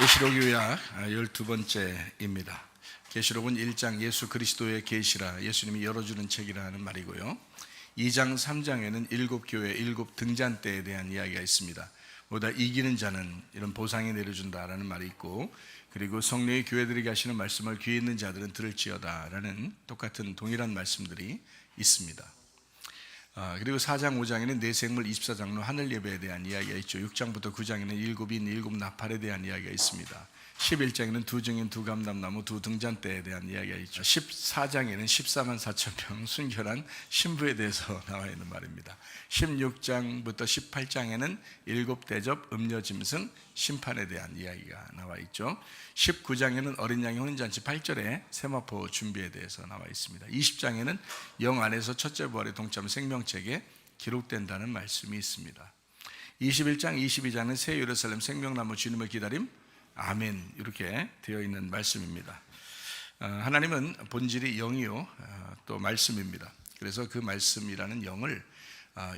계시록 요약 12번째입니다. 계시록은 1장 예수 그리스도의 계시라, 예수님이 열어주는 책이라는 말이고요. 2장 3장에는 7교회 7등잔대에 대한 이야기가 있습니다. 보다 이기는 자는 이런 보상이 내려준다라는 말이 있고, 그리고 성령의 교회들에게 하시는 말씀을 귀에 있는 자들은 들을지어다 라는 똑같은 동일한 말씀들이 있습니다. 그리고 4장 5장에는 내 생물, 24장로 하늘 예배에 대한 이야기가 있죠. 6장부터 9장에는 7인 7 나팔에 대한 이야기가 있습니다. 11장에는 2증인 2감람나무 2등잔대에 대한 이야기가 있죠. 14장에는 14만 4천 명 순결한 신부에 대해서 나와 있는 말입니다. 16장부터 18장에는 7대접 음녀짐승 심판에 대한 이야기가 나와 있죠. 19장에는 어린 양의 혼인잔치 8절에 세마포 준비에 대해서 나와 있습니다. 20장에는 영 안에서 첫째 부활의 동참 생명책에 기록된다는 말씀이 있습니다. 21장 22장은 새 예루살렘 생명나무 주님의 기다림 아멘, 이렇게 되어 있는 말씀입니다. 하나님은 본질이 영이요 또 말씀입니다. 그래서 그 말씀이라는 영을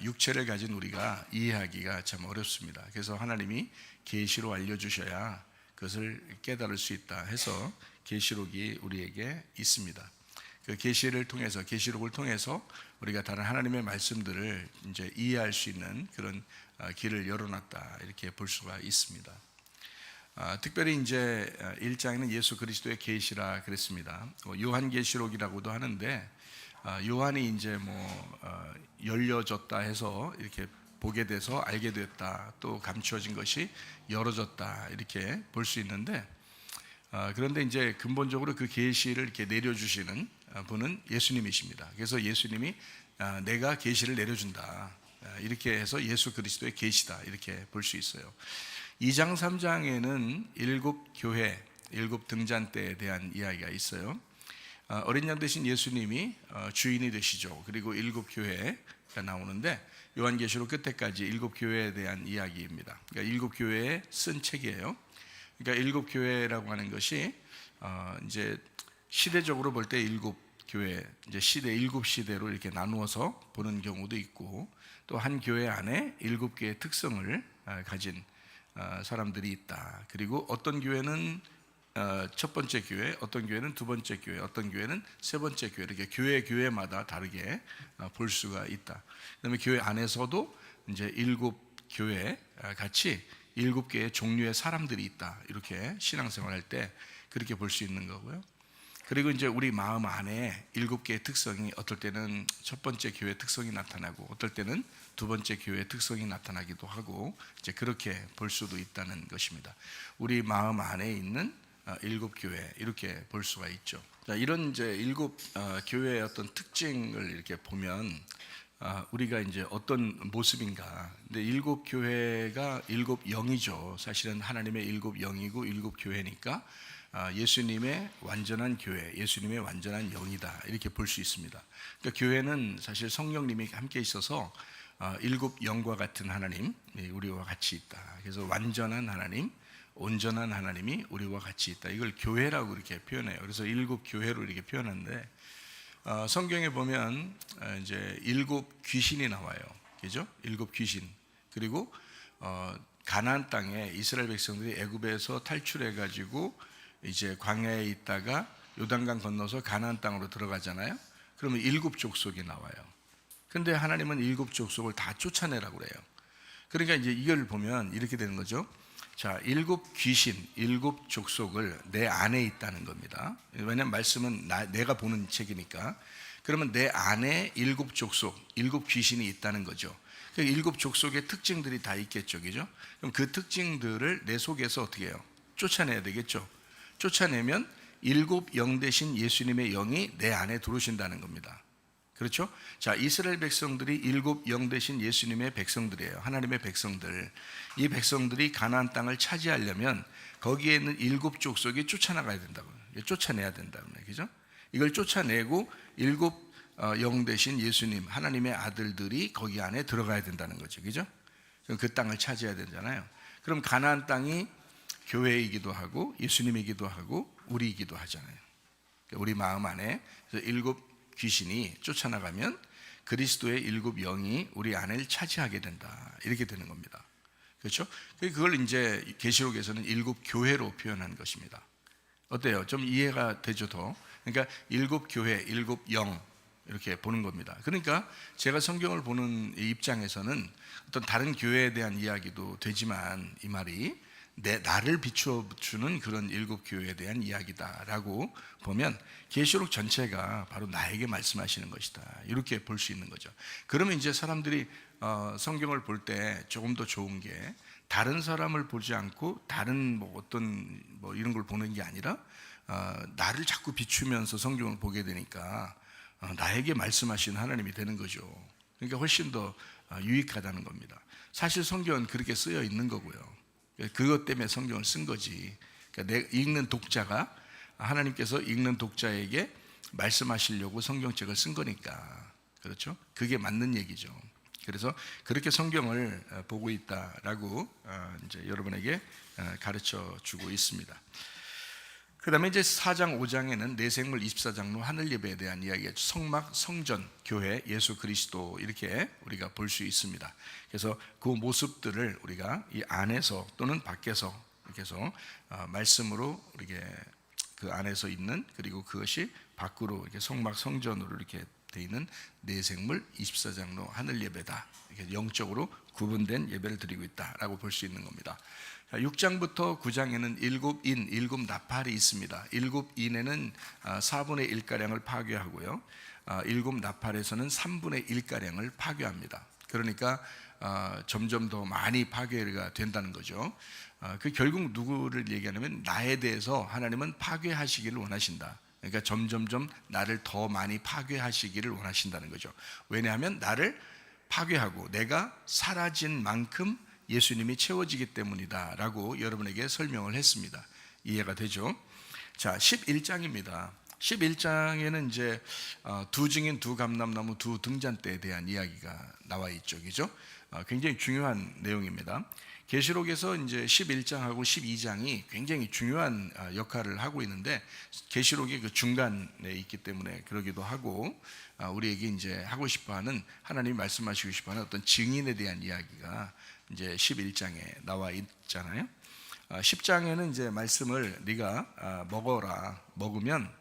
육체를 가진 우리가 이해하기가 참 어렵습니다. 그래서 하나님이 계시로 알려주셔야 그것을 깨달을 수 있다 해서 계시록이 우리에게 있습니다. 그 계시를 통해서, 계시록을 통해서 우리가 다른 하나님의 말씀들을 이제 이해할 수 있는 그런 길을 열어놨다, 이렇게 볼 수가 있습니다. 특별히 이제 1장에는 예수 그리스도의 계시라 그랬습니다. 요한계시록이라고도 하는데, 요한이 이제 열려졌다 해서 이렇게 보게 돼서 알게 됐다, 또 감추어진 것이 열어졌다, 이렇게 볼 수 있는데, 그런데 이제 근본적으로 그 계시를 이렇게 내려주시는 분은 예수님이십니다. 그래서 예수님이 내가 계시를 내려준다, 이렇게 해서 예수 그리스도의 계시다, 이렇게 볼 수 있어요. 2장 3장에는 7교회 7등잔대에 대한 이야기가 있어요. 어린 양 되신 예수님이 주인이 되시죠. 그리고 7교회가 나오는데, 요한계시록 끝에까지 7교회에 대한 이야기입니다. 그러니까 7교회에 쓴 책이에요. 그러니까 7교회라고 하는 것이 이제 시대적으로 볼 때 7교회, 이제 시대 7시대로 이렇게 나누어서 보는 경우도 있고, 또 한 교회 안에 7개의 특성을 가진 사람들이 있다. 그리고 어떤 교회는 첫 번째 교회, 어떤 교회는 두 번째 교회, 어떤 교회는 세 번째 교회, 이렇게 교회마다 다르게 볼 수가 있다. 그다음에 교회 안에서도 이제 7교회 같이 7개의 종류의 사람들이 있다, 이렇게 신앙생활할 때 그렇게 볼 수 있는 거고요. 그리고 이제 우리 마음 안에 7개의 특성이 어떨 때는 첫 번째 교회 특성이 나타나고, 어떨 때는 두 번째 교회 특성이 나타나기도 하고, 이제 그렇게 볼 수도 있다는 것입니다. 우리 마음 안에 있는 7교회, 이렇게 볼 수가 있죠. 자, 이런 이제 7교회의 어떤 특징을 이렇게 보면 우리가 이제 어떤 모습인가. 근데 7교회가 7영이죠. 사실은 하나님의 7영이고 7교회니까 예수님의 완전한 교회, 예수님의 완전한 영이다, 이렇게 볼 수 있습니다. 그러니까 교회는 사실 성령님이 함께 있어서 7영과 같은 하나님, 우리와 같이 있다. 그래서 완전한 하나님, 온전한 하나님이 우리와 같이 있다. 이걸 교회라고 이렇게 표현해요. 그래서 7교회로 이렇게 표현하는데, 성경에 보면 이제 7 귀신이 나와요. 그죠? 7 귀신. 그리고 가나안 땅에 이스라엘 백성들이 애굽에서 탈출해 가지고 이제 광야에 있다가 요단강 건너서 가나안 땅으로 들어가잖아요. 그러면 7 족속이 나와요. 근데 하나님은 7 족속을 다 쫓아내라고 그래요. 그러니까 이제 이걸 보면 이렇게 되는 거죠. 자, 7 귀신, 7 족속을 내 안에 있다는 겁니다. 왜냐하면 말씀은 내가 보는 책이니까. 그러면 내 안에 7 족속, 7 귀신이 있다는 거죠. 그 7 족속의 특징들이 다 있겠죠, 그죠? 그럼 그 특징들을 내 속에서 어떻게 해요? 쫓아내야 되겠죠. 쫓아내면 7 영 대신 예수님의 영이 내 안에 들어오신다는 겁니다. 그렇죠? 자, 이스라엘 백성들이 7 영 대신 예수님의 백성들이에요. 하나님의 백성들. 이 백성들이 가나안 땅을 차지하려면 거기에 있는 7 족속이 쫓아나가야 된다고, 쫓아내야 된다고, 그죠? 이걸 쫓아내고 7 영 대신 예수님, 하나님의 아들들이 거기 안에 들어가야 된다는 거죠, 그죠? 그럼 그 땅을 차지해야 되잖아요. 그럼 가나안 땅이 교회이기도 하고 예수님이기도 하고 우리이기도 하잖아요. 우리 마음 안에 7 귀신이 쫓아나가면 그리스도의 7 영이 우리 안을 차지하게 된다, 이렇게 되는 겁니다. 그렇죠? 그걸 이제 계시록에서는 7교회로 표현한 것입니다. 어때요? 좀 이해가 되죠? 더. 그러니까 7교회, 7영 이렇게 보는 겁니다. 그러니까 제가 성경을 보는 이 입장에서는 어떤 다른 교회에 대한 이야기도 되지만 이 말이 나를 비추어주는 그런 7교회에 대한 이야기다라고 보면 계시록 전체가 바로 나에게 말씀하시는 것이다, 이렇게 볼 수 있는 거죠. 그러면 이제 사람들이 성경을 볼 때 조금 더 좋은 게 다른 사람을 보지 않고 다른 어떤 이런 걸 보는 게 아니라 나를 자꾸 비추면서 성경을 보게 되니까 나에게 말씀하시는 하나님이 되는 거죠. 그러니까 훨씬 더 유익하다는 겁니다. 사실 성경은 그렇게 쓰여 있는 거고요. 그것 때문에 성경을 쓴 거지. 그러니까 읽는 독자가, 하나님께서 읽는 독자에게 말씀하시려고 성경책을 쓴 거니까. 그렇죠? 그게 맞는 얘기죠. 그래서 그렇게 성경을 보고 있다라고 이제 여러분에게 가르쳐 주고 있습니다. 그 다음에 이제 4장 5장에는 내생물 24장로 하늘 예배에 대한 이야기가 성막, 성전, 교회, 예수 그리스도 이렇게 우리가 볼 수 있습니다. 그래서 그 모습들을 우리가 이 안에서 또는 밖에서 이렇게 해서 말씀으로 이렇게 그 안에서 있는, 그리고 그것이 밖으로 이렇게 성막, 성전으로 이렇게 돼 있는 내생물 24장로 하늘 예배다, 이렇게 영적으로 구분된 예배를 드리고 있다라고 볼 수 있는 겁니다. 6장부터 9장에는 7인, 7나팔이 있습니다. 7인에는 4분의 1가량을 파괴하고요, 7나팔에서는 3분의 1가량을 파괴합니다. 그러니까 점점 더 많이 파괴가 된다는 거죠. 그 결국 누구를 얘기하냐면 나에 대해서 하나님은 파괴하시기를 원하신다. 그러니까 점점점 나를 더 많이 파괴하시기를 원하신다는 거죠. 왜냐하면 나를 파괴하고 내가 사라진 만큼 예수님이 채워지기 때문이다 라고 여러분에게 설명을 했습니다. 이해가 되죠? 자, 11장입니다. 11장에는 이제 두 증인, 두 감람나무, 두 등잔대에 대한 이야기가 나와 있죠. 그죠? 굉장히 중요한 내용입니다. 계시록에서 이제 11장하고 12장이 굉장히 중요한 역할을 하고 있는데, 계시록이 그 중간에 있기 때문에 그러기도 하고, 우리에게 이제 하고 싶어하는, 하나님이 말씀하시고 싶어하는 어떤 증인에 대한 이야기가 이제 11장에 나와 있잖아요. 10장에는 이제 말씀을 네가 먹어라, 먹으면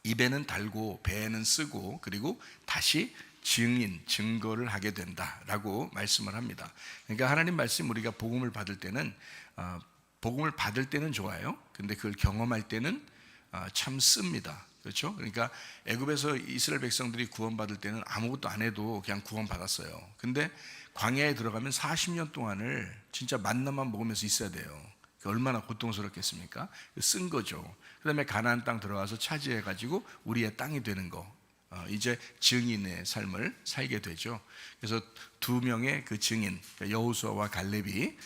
입에는 달고 배에는 쓰고 그리고 다시 증거를 하게 된다라고 말씀을 합니다. 그러니까 하나님 말씀, 우리가 복음을 받을 때는 좋아요. 근데 그걸 경험할 때는 참 씁니다. 그렇죠? 그러니까 애굽에서 이스라엘 백성들이 구원받을 때는 아무것도 안 해도 그냥 구원받았어요. 근데 광야에 들어가면 40년 동안을 진짜 만나만 먹으면서 있어야 돼요. 얼마나 고통스럽겠습니까? 쓴 거죠. 그 다음에 가나안 땅 들어가서 차지해가지고 우리의 땅이 되는 거, 이제 증인의 삶을 살게 되죠. 그래서 두 명의 그 증인, 여호수아와 갈렙이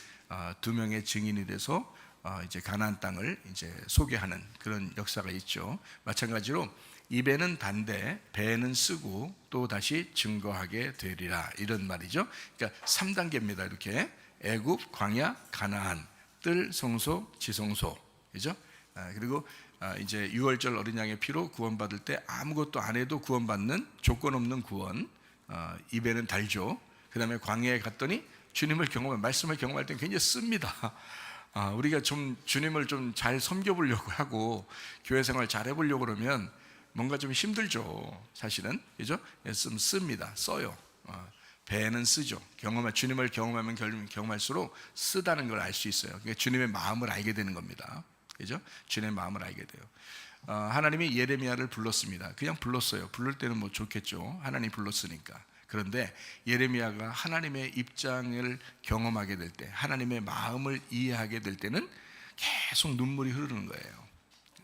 두 명의 증인이 돼서 이제 가나안 땅을 이제 소개하는 그런 역사가 있죠. 마찬가지로 입에는 단데 배에는 쓰고 또 다시 증거하게 되리라, 이런 말이죠. 그러니까 3단계입니다. 이렇게 애굽, 광야, 가나안, 뜰, 성소, 지성소, 그죠? 그리고 이제 유월절 어린 양의 피로 구원받을 때 아무것도 안 해도 구원받는 조건 없는 구원, 입에는 달죠. 그 다음에 광야에 갔더니 주님을 경험할, 말씀을 경험할 때는 굉장히 씁니다. 우리가 좀 주님을 좀 잘 섬겨보려고 하고 교회 생활 잘 해보려고 그러면 뭔가 좀 힘들죠, 사실은. 그죠? 좀 씁니다. 써요. 배는 쓰죠. 주님을 경험하면 경험할수록 쓰다는 걸 알 수 있어요. 그러니까 주님의 마음을 알게 되는 겁니다. 그죠? 주님의 마음을 알게 돼요. 하나님이 예레미야를 불렀습니다. 그냥 불렀어요. 부를 때는 뭐 좋겠죠. 하나님 불렀으니까. 그런데 예레미야가 하나님의 입장을 경험하게 될 때, 하나님의 마음을 이해하게 될 때는 계속 눈물이 흐르는 거예요.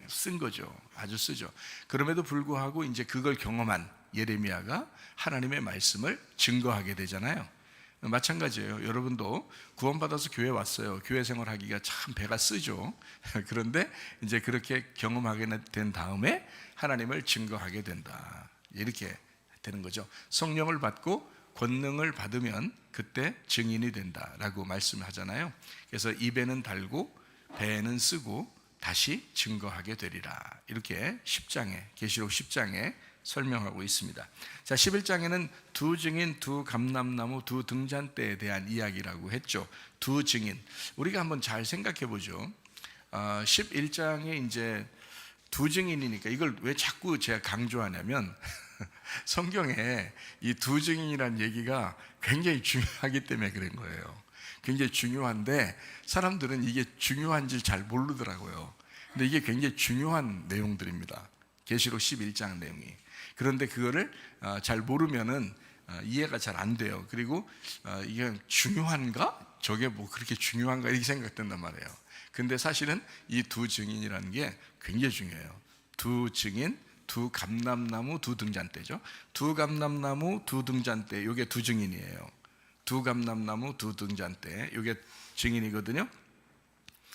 쓴 거죠. 아주 쓰죠. 그럼에도 불구하고 이제 그걸 경험한 예레미야가 하나님의 말씀을 증거하게 되잖아요. 마찬가지예요. 여러분도 구원받아서 교회 왔어요. 교회 생활하기가 참 배가 쓰죠. 그런데 이제 그렇게 경험하게 된 다음에 하나님을 증거하게 된다, 이렇게 되는 거죠. 성령을 받고 권능을 받으면 그때 증인이 된다라고 말씀을 하잖아요. 그래서 입에는 달고 배에는 쓰고 다시 증거하게 되리라, 이렇게 10장에, 계시록 10장에 설명하고 있습니다. 자, 11장에는 두 증인, 두 감람나무, 두 등잔대에 대한 이야기라고 했죠. 두 증인, 우리가 한번 잘 생각해 보죠. 11장에 이제 두 증인이니까 이걸 왜 자꾸 제가 강조하냐면 성경에 이 두 증인이라는 얘기가 굉장히 중요하기 때문에 그런 거예요. 굉장히 중요한데 사람들은 이게 중요한지 잘 모르더라고요. 근데 이게 굉장히 중요한 내용들입니다. 계시록 11장 내용이. 그런데 그거를 잘 모르면은 이해가 잘 안 돼요. 그리고 이게 중요한가? 저게 뭐 그렇게 중요한가? 이렇게 생각된단 말이에요. 근데 사실은 이 두 증인이라는 게 굉장히 중요해요. 두 증인, 두 감람나무, 두 등잔대죠. 두 감람나무, 두 등잔대, 이게 두 증인이에요. 두 감람나무, 두 등잔대, 이게 증인이거든요.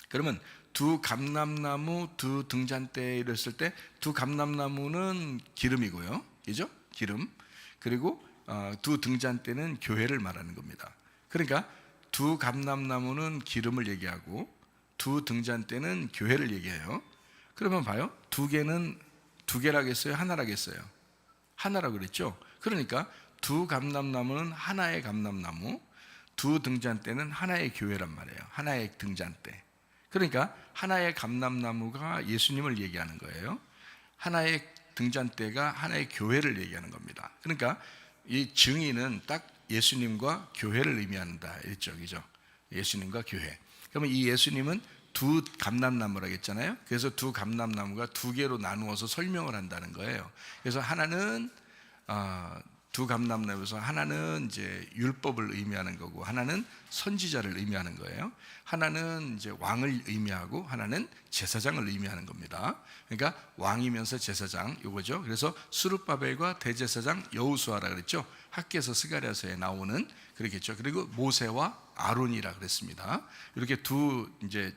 그러면 두 감람나무, 두 등잔대 이랬을 때 두 감람나무는 기름이고요, 그죠? 기름. 그리고 두 등잔대는 교회를 말하는 겁니다. 그러니까 두 감람나무는 기름을 얘기하고 두 등잔대는 교회를 얘기해요. 그러면 봐요. 두 개라겠어요? 하나라겠어요? 하나라고 그랬죠? 그러니까 두 감람나무는 하나의 감람나무, 두 등잔대는 하나의 교회란 말이에요. 하나의 등잔대. 그러니까 하나의 감람나무가 예수님을 얘기하는 거예요. 하나의 등잔대가 하나의 교회를 얘기하는 겁니다. 그러니까 이 증인은 딱 예수님과 교회를 의미한다 이랬죠, 그죠? 예수님과 교회. 그러면 이 예수님은 두 감람나무라고 했잖아요. 그래서 두 감람나무가 두 개로 나누어서 설명을 한다는 거예요. 그래서 하나는 두 감람나무에서 하나는 이제 율법을 의미하는 거고 하나는 선지자를 의미하는 거예요. 하나는 이제 왕을 의미하고 하나는 제사장을 의미하는 겁니다. 그러니까 왕이면서 제사장 요거죠. 그래서 스룹바벨과 대제사장 여호수아라 그랬죠. 학개서 스가랴서에 나오는 그렇겠죠. 그리고 모세와 아론이라 그랬습니다. 이렇게 두 이제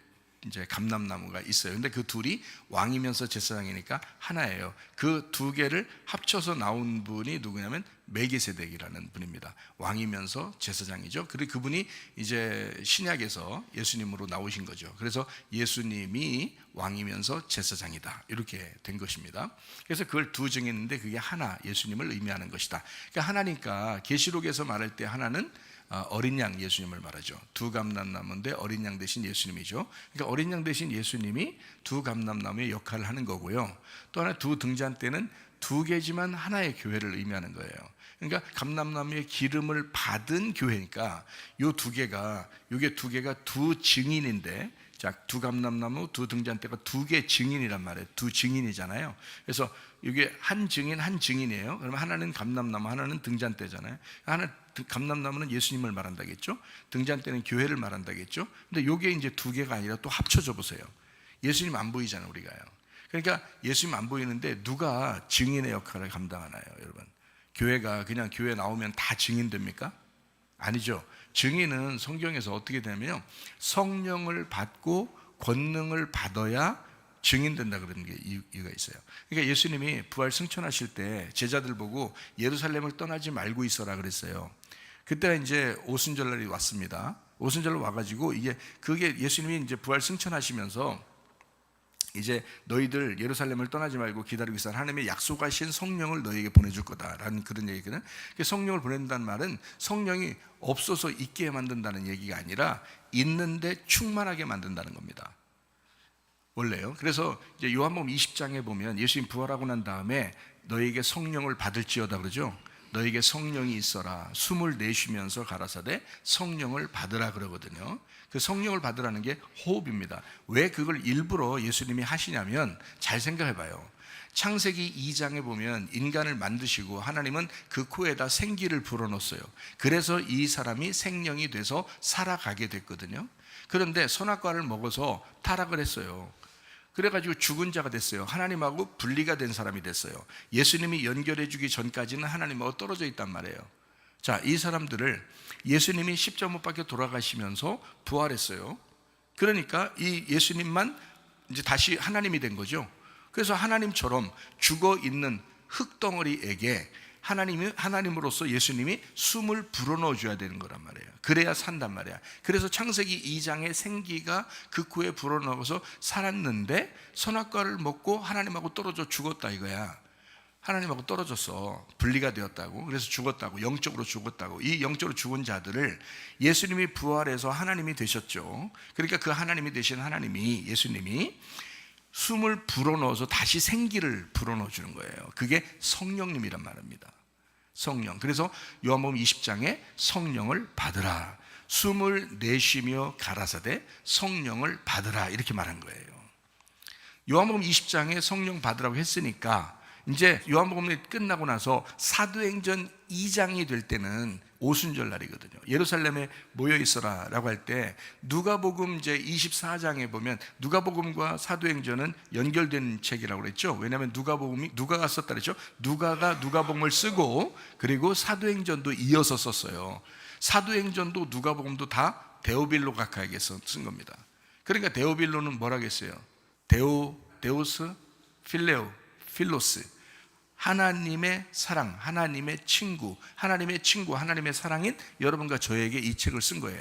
감람나무가 있어요. 근데 그 둘이 왕이면서 제사장이니까 하나예요. 그 두 개를 합쳐서 나온 분이 누구냐면 멜기세덱이라는 분입니다. 왕이면서 제사장이죠. 그리고 그분이 이제 신약에서 예수님으로 나오신 거죠. 그래서 예수님이 왕이면서 제사장이다 이렇게 된 것입니다. 그래서 그걸 두 증인인데 그게 하나 예수님을 의미하는 것이다. 그러니까 하나니까 계시록에서 말할 때 하나는 어린 양 예수님을 말하죠. 두 감람나무인데 어린 양 대신 예수님이죠. 그러니까 어린 양 대신 예수님이 두 감람나무의 역할을 하는 거고요. 또 하나 두 등잔대는 두 개지만 하나의 교회를 의미하는 거예요. 그러니까 감람나무의 기름을 받은 교회니까 요게 두 개가 두 증인인데, 자, 두 감람나무, 두 등잔대가 두 개 증인이란 말이에요. 두 증인이잖아요. 그래서 이게 한 증인이에요. 그러면 하나는 감람나무, 하나는 등잔대잖아요. 하나 감람나무는 예수님을 말한다겠죠. 등잔대는 교회를 말한다겠죠. 근데 요게 이제 두 개가 아니라 또 합쳐져 보세요. 예수님 안 보이잖아요, 우리가요. 그러니까 예수님 안 보이는데 누가 증인의 역할을 감당하나요, 여러분? 교회가 그냥 교회 나오면 다 증인 됩니까? 아니죠. 증인은 성경에서 어떻게 되냐면요, 성령을 받고 권능을 받아야 증인된다 그러는 게 이유가 있어요. 그러니까 예수님이 부활 승천하실 때 제자들 보고 예루살렘을 떠나지 말고 있어라 그랬어요. 그때가 이제 오순절날이 왔습니다. 오순절로 와가지고 그게 예수님이 이제 부활 승천하시면서 이제 너희들 예루살렘을 떠나지 말고 기다리고 있어. 하나님의 약속하신 성령을 너희에게 보내줄 거다라는 그런 얘기거든. 성령을 보낸다는 말은 성령이 없어서 있게 만든다는 얘기가 아니라 있는데 충만하게 만든다는 겁니다. 원래요. 그래서 이제 요한복음 20장에 보면 예수님 부활하고 난 다음에 너희에게 성령을 받을지어다 그러죠. 너희에게 성령이 있어라. 숨을 내쉬면서 가라사대 성령을 받으라 그러거든요. 그 성령을 받으라는 게 호흡입니다. 왜 그걸 일부러 예수님이 하시냐면 잘 생각해 봐요. 창세기 2장에 보면 인간을 만드시고 하나님은 그 코에다 생기를 불어넣었어요. 그래서 이 사람이 생명이 돼서 살아가게 됐거든요. 그런데 선악과를 먹어서 타락을 했어요. 그래가지고 죽은 자가 됐어요. 하나님하고 분리가 된 사람이 됐어요. 예수님이 연결해 주기 전까지는 하나님하고 떨어져 있단 말이에요. 자, 이 사람들을 예수님이 십자가 못 박혀 돌아가시면서 부활했어요. 그러니까 이 예수님만 이제 다시 하나님이 된 거죠. 그래서 하나님처럼 죽어 있는 흙덩어리에게 하나님으로서 예수님이 숨을 불어넣어 줘야 되는 거란 말이에요. 그래야 산단 말이야. 그래서 창세기 2장의 생기가 그 코에 불어넣어서 살았는데 선악과를 먹고 하나님하고 떨어져 죽었다 이거야. 하나님하고 떨어졌어. 분리가 되었다고. 그래서 죽었다고. 영적으로 죽었다고. 이 영적으로 죽은 자들을 예수님이 부활해서 하나님이 되셨죠. 그러니까 그 하나님이 되신 하나님이, 예수님이 숨을 불어넣어서 다시 생기를 불어넣어 주는 거예요. 그게 성령님이란 말입니다. 성령. 그래서 요한복음 20장에 성령을 받으라. 숨을 내쉬며 가라사대 성령을 받으라. 이렇게 말한 거예요. 요한복음 20장에 성령 받으라고 했으니까 이제 요한복음이 끝나고 나서 사도행전 2장이 될 때는 오순절 날이거든요. 예루살렘에 모여 있어라 라고 할 때 누가복음 이제 24장에 보면 누가복음과 사도행전은 연결된 책이라고 그랬죠. 왜냐하면 누가가 썼다 그랬죠. 누가가 누가복음을 쓰고 그리고 사도행전도 이어서 썼어요. 사도행전도 누가복음도 다 데오빌로 각하에게서 쓴 겁니다. 그러니까 데오빌로는 뭐라고 했어요? 데오스, 필로스. 하나님의 사랑, 하나님의 친구, 하나님의 사랑인 여러분과 저에게 이 책을 쓴 거예요.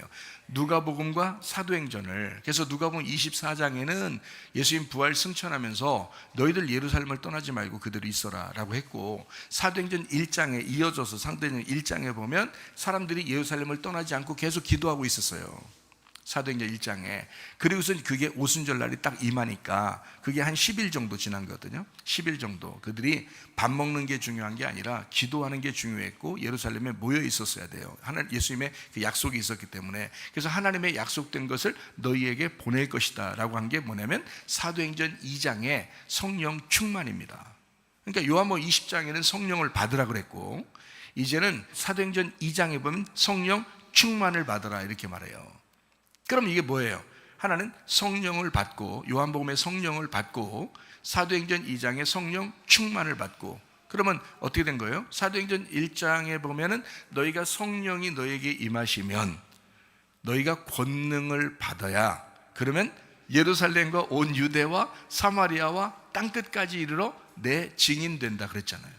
누가복음과 사도행전을. 그래서 누가복음 24장에는 예수님 부활 승천하면서 너희들 예루살렘을 떠나지 말고 그대로 있어라 라고 했고, 사도행전 1장에 이어져서 사도행전 1장에 보면 사람들이 예루살렘을 떠나지 않고 계속 기도하고 있었어요. 사도행전 1장에. 그리고서 그게 오순절 날이 딱 임하니까 그게 한 10일 정도 지난 거거든요. 10일 정도 그들이 밥 먹는 게 중요한 게 아니라 기도하는 게 중요했고 예루살렘에 모여 있었어야 돼요. 예수님의 그 약속이 있었기 때문에. 그래서 하나님의 약속된 것을 너희에게 보낼 것이다 라고 한 게 뭐냐면 사도행전 2장의 성령 충만입니다. 그러니까 요한복음 20장에는 성령을 받으라 그랬고, 이제는 사도행전 2장에 보면 성령 충만을 받으라 이렇게 말해요. 그럼 이게 뭐예요? 하나는 성령을 받고, 요한복음의 성령을 받고, 사도행전 2장의 성령 충만을 받고, 그러면 어떻게 된 거예요? 사도행전 1장에 보면은 너희가 성령이 너에게 임하시면 너희가 권능을 받아야, 그러면 예루살렘과 온 유대와 사마리아와 땅끝까지 이르러 내 증인 된다 그랬잖아요.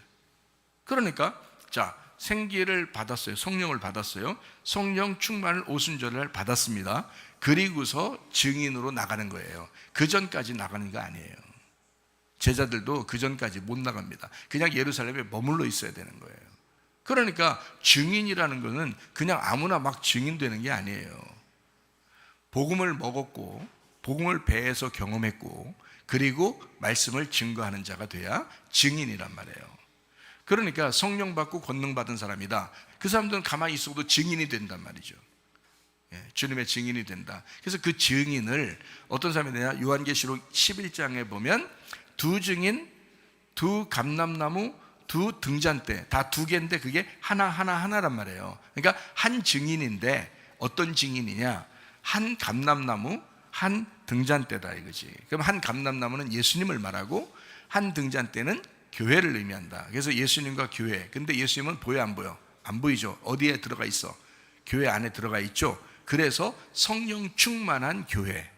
그러니까 자, 생기를 받았어요. 성령을 받았어요. 성령 충만을 오순절날 받았습니다. 그리고서 증인으로 나가는 거예요. 그 전까지 나가는 거 아니에요. 제자들도 그 전까지 못 나갑니다. 그냥 예루살렘에 머물러 있어야 되는 거예요. 그러니까 증인이라는 것은 그냥 아무나 막 증인되는 게 아니에요. 복음을 먹었고 복음을 배에서 경험했고 그리고 말씀을 증거하는 자가 돼야 증인이란 말이에요. 그러니까 성령 받고 권능 받은 사람이다. 그 사람들은 가만히 있어도 증인이 된단 말이죠. 주님의 증인이 된다. 그래서 그 증인을 어떤 사람이 되냐? 요한계시록 11장에 보면 두 증인, 두 감람나무, 두 등잔대, 다 두 개인데 그게 하나란 말이에요. 그러니까 한 증인인데 어떤 증인이냐? 한 감람나무, 한 등잔대다 이거지. 그럼 한 감람나무는 예수님을 말하고 한 등잔대는 교회를 의미한다. 그래서 예수님과 교회. 근데 예수님은 보여 안 보여? 안 보이죠. 어디에 들어가 있어? 교회 안에 들어가 있죠. 그래서 성령 충만한 교회,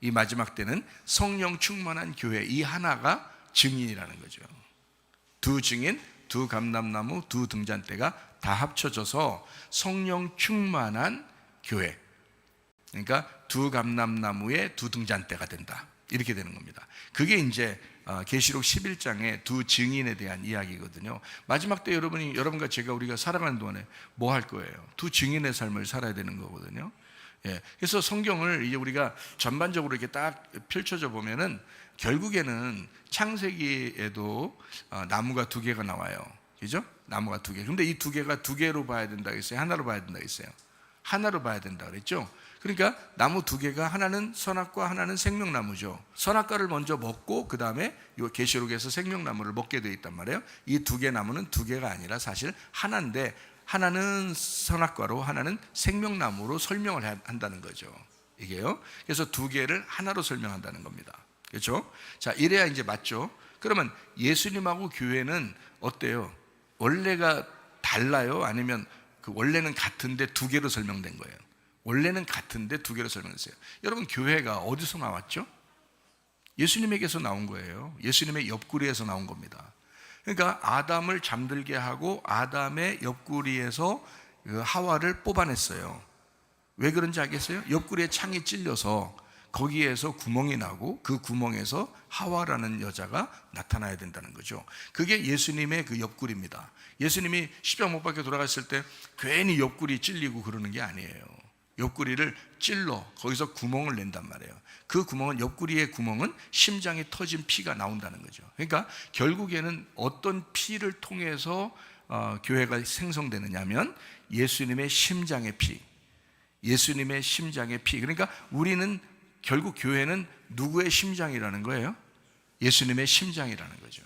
이 마지막 때는 성령 충만한 교회, 이 하나가 증인이라는 거죠. 두 증인, 두 감람나무, 두 등잔대가 다 합쳐져서 성령 충만한 교회, 그러니까 두 감람나무에 두 등잔대가 된다 이렇게 되는 겁니다. 그게 이제 계시록 11장의 두 증인에 대한 이야기거든요. 마지막 때 여러분과 제가 우리가 살아가는 동안에 뭐 할 거예요? 두 증인의 삶을 살아야 되는 거거든요. 그래서 성경을 이제 우리가 전반적으로 이렇게 딱 펼쳐져 보면은 결국에는 창세기에도 나무가 두 개가 나와요. 그죠? 나무가 두 개. 근데 이 두 개가 두 개로 봐야 된다 했어요? 하나로 봐야 된다 했어요? 하나로 봐야 된다 그랬죠? 그러니까 나무 두 개가 하나는 선악과 하나는 생명나무죠. 선악과를 먼저 먹고 그 다음에 이 계시록에서 생명나무를 먹게 되어 있단 말이에요. 이 두 개 나무는 두 개가 아니라 사실 하나인데 하나는 선악과로 하나는 생명나무로 설명을 한다는 거죠. 이게요. 그래서 두 개를 하나로 설명한다는 겁니다. 그렇죠? 자, 이래야 이제 맞죠? 그러면 예수님하고 교회는 어때요? 원래가 달라요? 아니면 그 원래는 같은데 두 개로 설명된 거예요? 원래는 같은데 두 개로 설명했어요. 여러분, 교회가 어디서 나왔죠? 예수님에게서 나온 거예요. 예수님의 옆구리에서 나온 겁니다. 그러니까 아담을 잠들게 하고 아담의 옆구리에서 하와를 뽑아냈어요. 왜 그런지 알겠어요? 옆구리에 창이 찔려서 거기에서 구멍이 나고 그 구멍에서 하와라는 여자가 나타나야 된다는 거죠. 그게 예수님의 그 옆구리입니다. 예수님이 십자가 못 박혀 돌아갔을 때 괜히 옆구리 찔리고 그러는 게 아니에요. 옆구리를 찔러 거기서 구멍을 낸단 말이에요. 그 구멍은, 옆구리의 구멍은 심장이 터진 피가 나온다는 거죠. 그러니까 결국에는 어떤 피를 통해서 교회가 생성되느냐 하면 예수님의 심장의 피, 예수님의 심장의 피. 그러니까 우리는, 결국 교회는 누구의 심장이라는 거예요? 예수님의 심장이라는 거죠.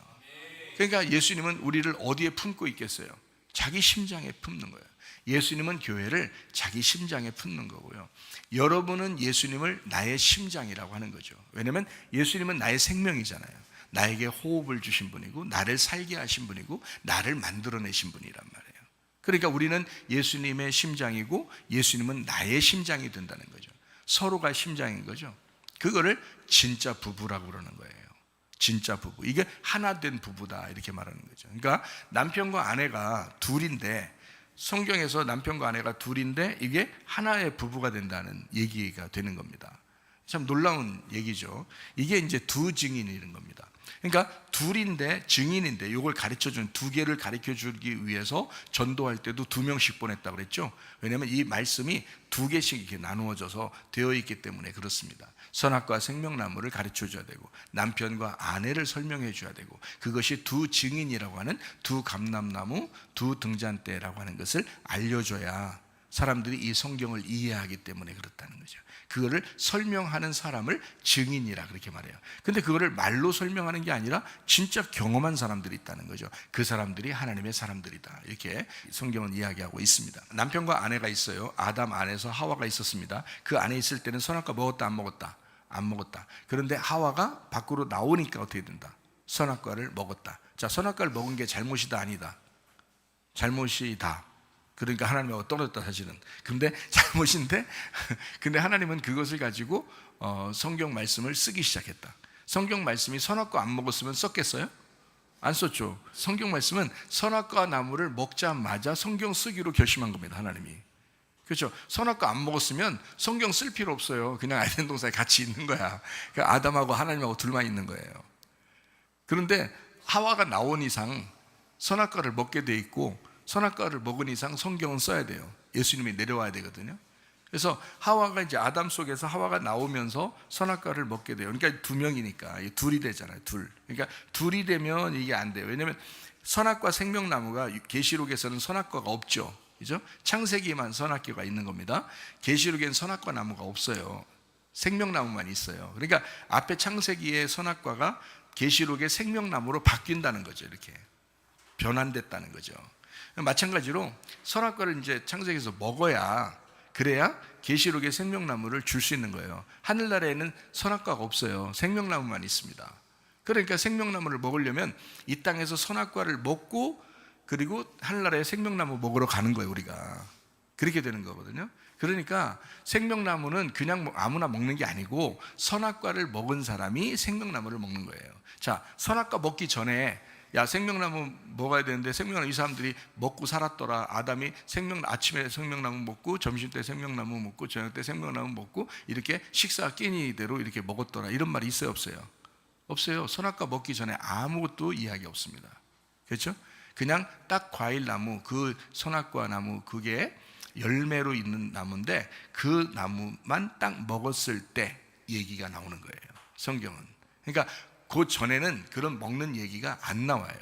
그러니까 예수님은 우리를 어디에 품고 있겠어요? 자기 심장에 품는 거예요. 예수님은 교회를 자기 심장에 품는 거고요. 여러분은 예수님을 나의 심장이라고 하는 거죠. 왜냐하면 예수님은 나의 생명이잖아요. 나에게 호흡을 주신 분이고, 나를 살게 하신 분이고, 나를 만들어내신 분이란 말이에요. 그러니까 우리는 예수님의 심장이고 예수님은 나의 심장이 된다는 거죠. 서로가 심장인 거죠. 그거를 진짜 부부라고 그러는 거예요. 진짜 부부. 이게 하나 된 부부다, 이렇게 말하는 거죠. 그러니까 남편과 아내가 둘인데, 성경에서 남편과 아내가 둘인데 이게 하나의 부부가 된다는 얘기가 되는 겁니다. 참 놀라운 얘기죠. 이게 이제 두 증인이 있는 겁니다. 그러니까 둘인데, 증인인데, 이걸 가르쳐준, 두 개를 가르쳐주기 위해서 전도할 때도 2명씩 보냈다고 그랬죠. 왜냐하면 이 말씀이 2개씩 이렇게 나누어져서 되어 있기 때문에 그렇습니다. 선악과 생명나무를 가르쳐줘야 되고, 남편과 아내를 설명해 줘야 되고, 그것이 두 증인이라고 하는, 두 감람나무, 두 등잔대라고 하는 것을 알려줘야 사람들이 이 성경을 이해하기 때문에 그렇다는 거죠. 그거를 설명하는 사람을 증인이라 그렇게 말해요. 근데 그거를 말로 설명하는 게 아니라 진짜 경험한 사람들이 있다는 거죠. 그 사람들이 하나님의 사람들이다, 이렇게 성경은 이야기하고 있습니다. 남편과 아내가 있어요. 아담 안에서 하와가 있었습니다. 그 안에 있을 때는 선악과 먹었다, 안 먹었다? 안 먹었다. 그런데 하와가 밖으로 나오니까 어떻게 된다? 선악과를 먹었다. 자, 선악과를 먹은 게 잘못이다, 아니다? 잘못이다. 그러니까 하나님하고 떨어졌다, 사실은. 근데 잘못인데, 근데 하나님은 그것을 가지고 성경 말씀을 쓰기 시작했다. 성경 말씀이 선악과 안 먹었으면 썼겠어요? 안 썼죠. 성경 말씀은 선악과 나무를 먹자마자 성경 쓰기로 결심한 겁니다, 하나님이. 그렇죠. 선악과 안 먹었으면 성경 쓸 필요 없어요. 그냥 아이덴 동산에 같이 있는 거야. 그러니까 아담하고 하나님하고 둘만 있는 거예요. 그런데 하와가 나온 이상 선악과를 먹게 돼 있고, 선악과를 먹은 이상 성경은 써야 돼요. 예수님이 내려와야 되거든요. 그래서 하와가, 이제 아담 속에서 하와가 나오면서 선악과를 먹게 돼요. 그러니까 2명이니까 둘이 되잖아요. 둘. 그러니까 둘이 되면 이게 안 돼요. 왜냐하면 선악과 생명나무가, 계시록에서는 선악과가 없죠. 그죠? 창세기에만 선악과가 있는 겁니다. 계시록엔 선악과 나무가 없어요. 생명나무만 있어요. 그러니까 앞에 창세기의 선악과가 계시록의 생명나무로 바뀐다는 거죠. 이렇게 변환됐다는 거죠. 마찬가지로 선악과를 이제 창세기에서 먹어야, 그래야 계시록의 생명나무를 줄 수 있는 거예요. 하늘나라에는 선악과가 없어요. 생명나무만 있습니다. 그러니까 생명나무를 먹으려면 이 땅에서 선악과를 먹고, 그리고 하늘나라에 생명나무 먹으러 가는 거예요, 우리가. 그렇게 되는 거거든요. 그러니까 생명나무는 그냥 아무나 먹는 게 아니고 선악과를 먹은 사람이 생명나무를 먹는 거예요. 자, 선악과 먹기 전에, 야, 생명나무 먹어야 되는데, 생명나무 이 사람들이 먹고 살았더라. 아담이 아침에 생명나무 먹고, 점심 때 생명나무 먹고, 저녁 때 생명나무 먹고, 이렇게 식사 끼니대로 이렇게 먹었더라. 이런 말이 있어요, 없어요? 없어요. 선악과 먹기 전에 아무것도 이야기 없습니다. 그렇죠? 그냥 딱 과일나무, 그 선악과 나무, 그게 열매로 있는 나무인데 그 나무만 딱 먹었을 때 얘기가 나오는 거예요, 성경은. 그러니까 그 전에는 그런 먹는 얘기가 안 나와요.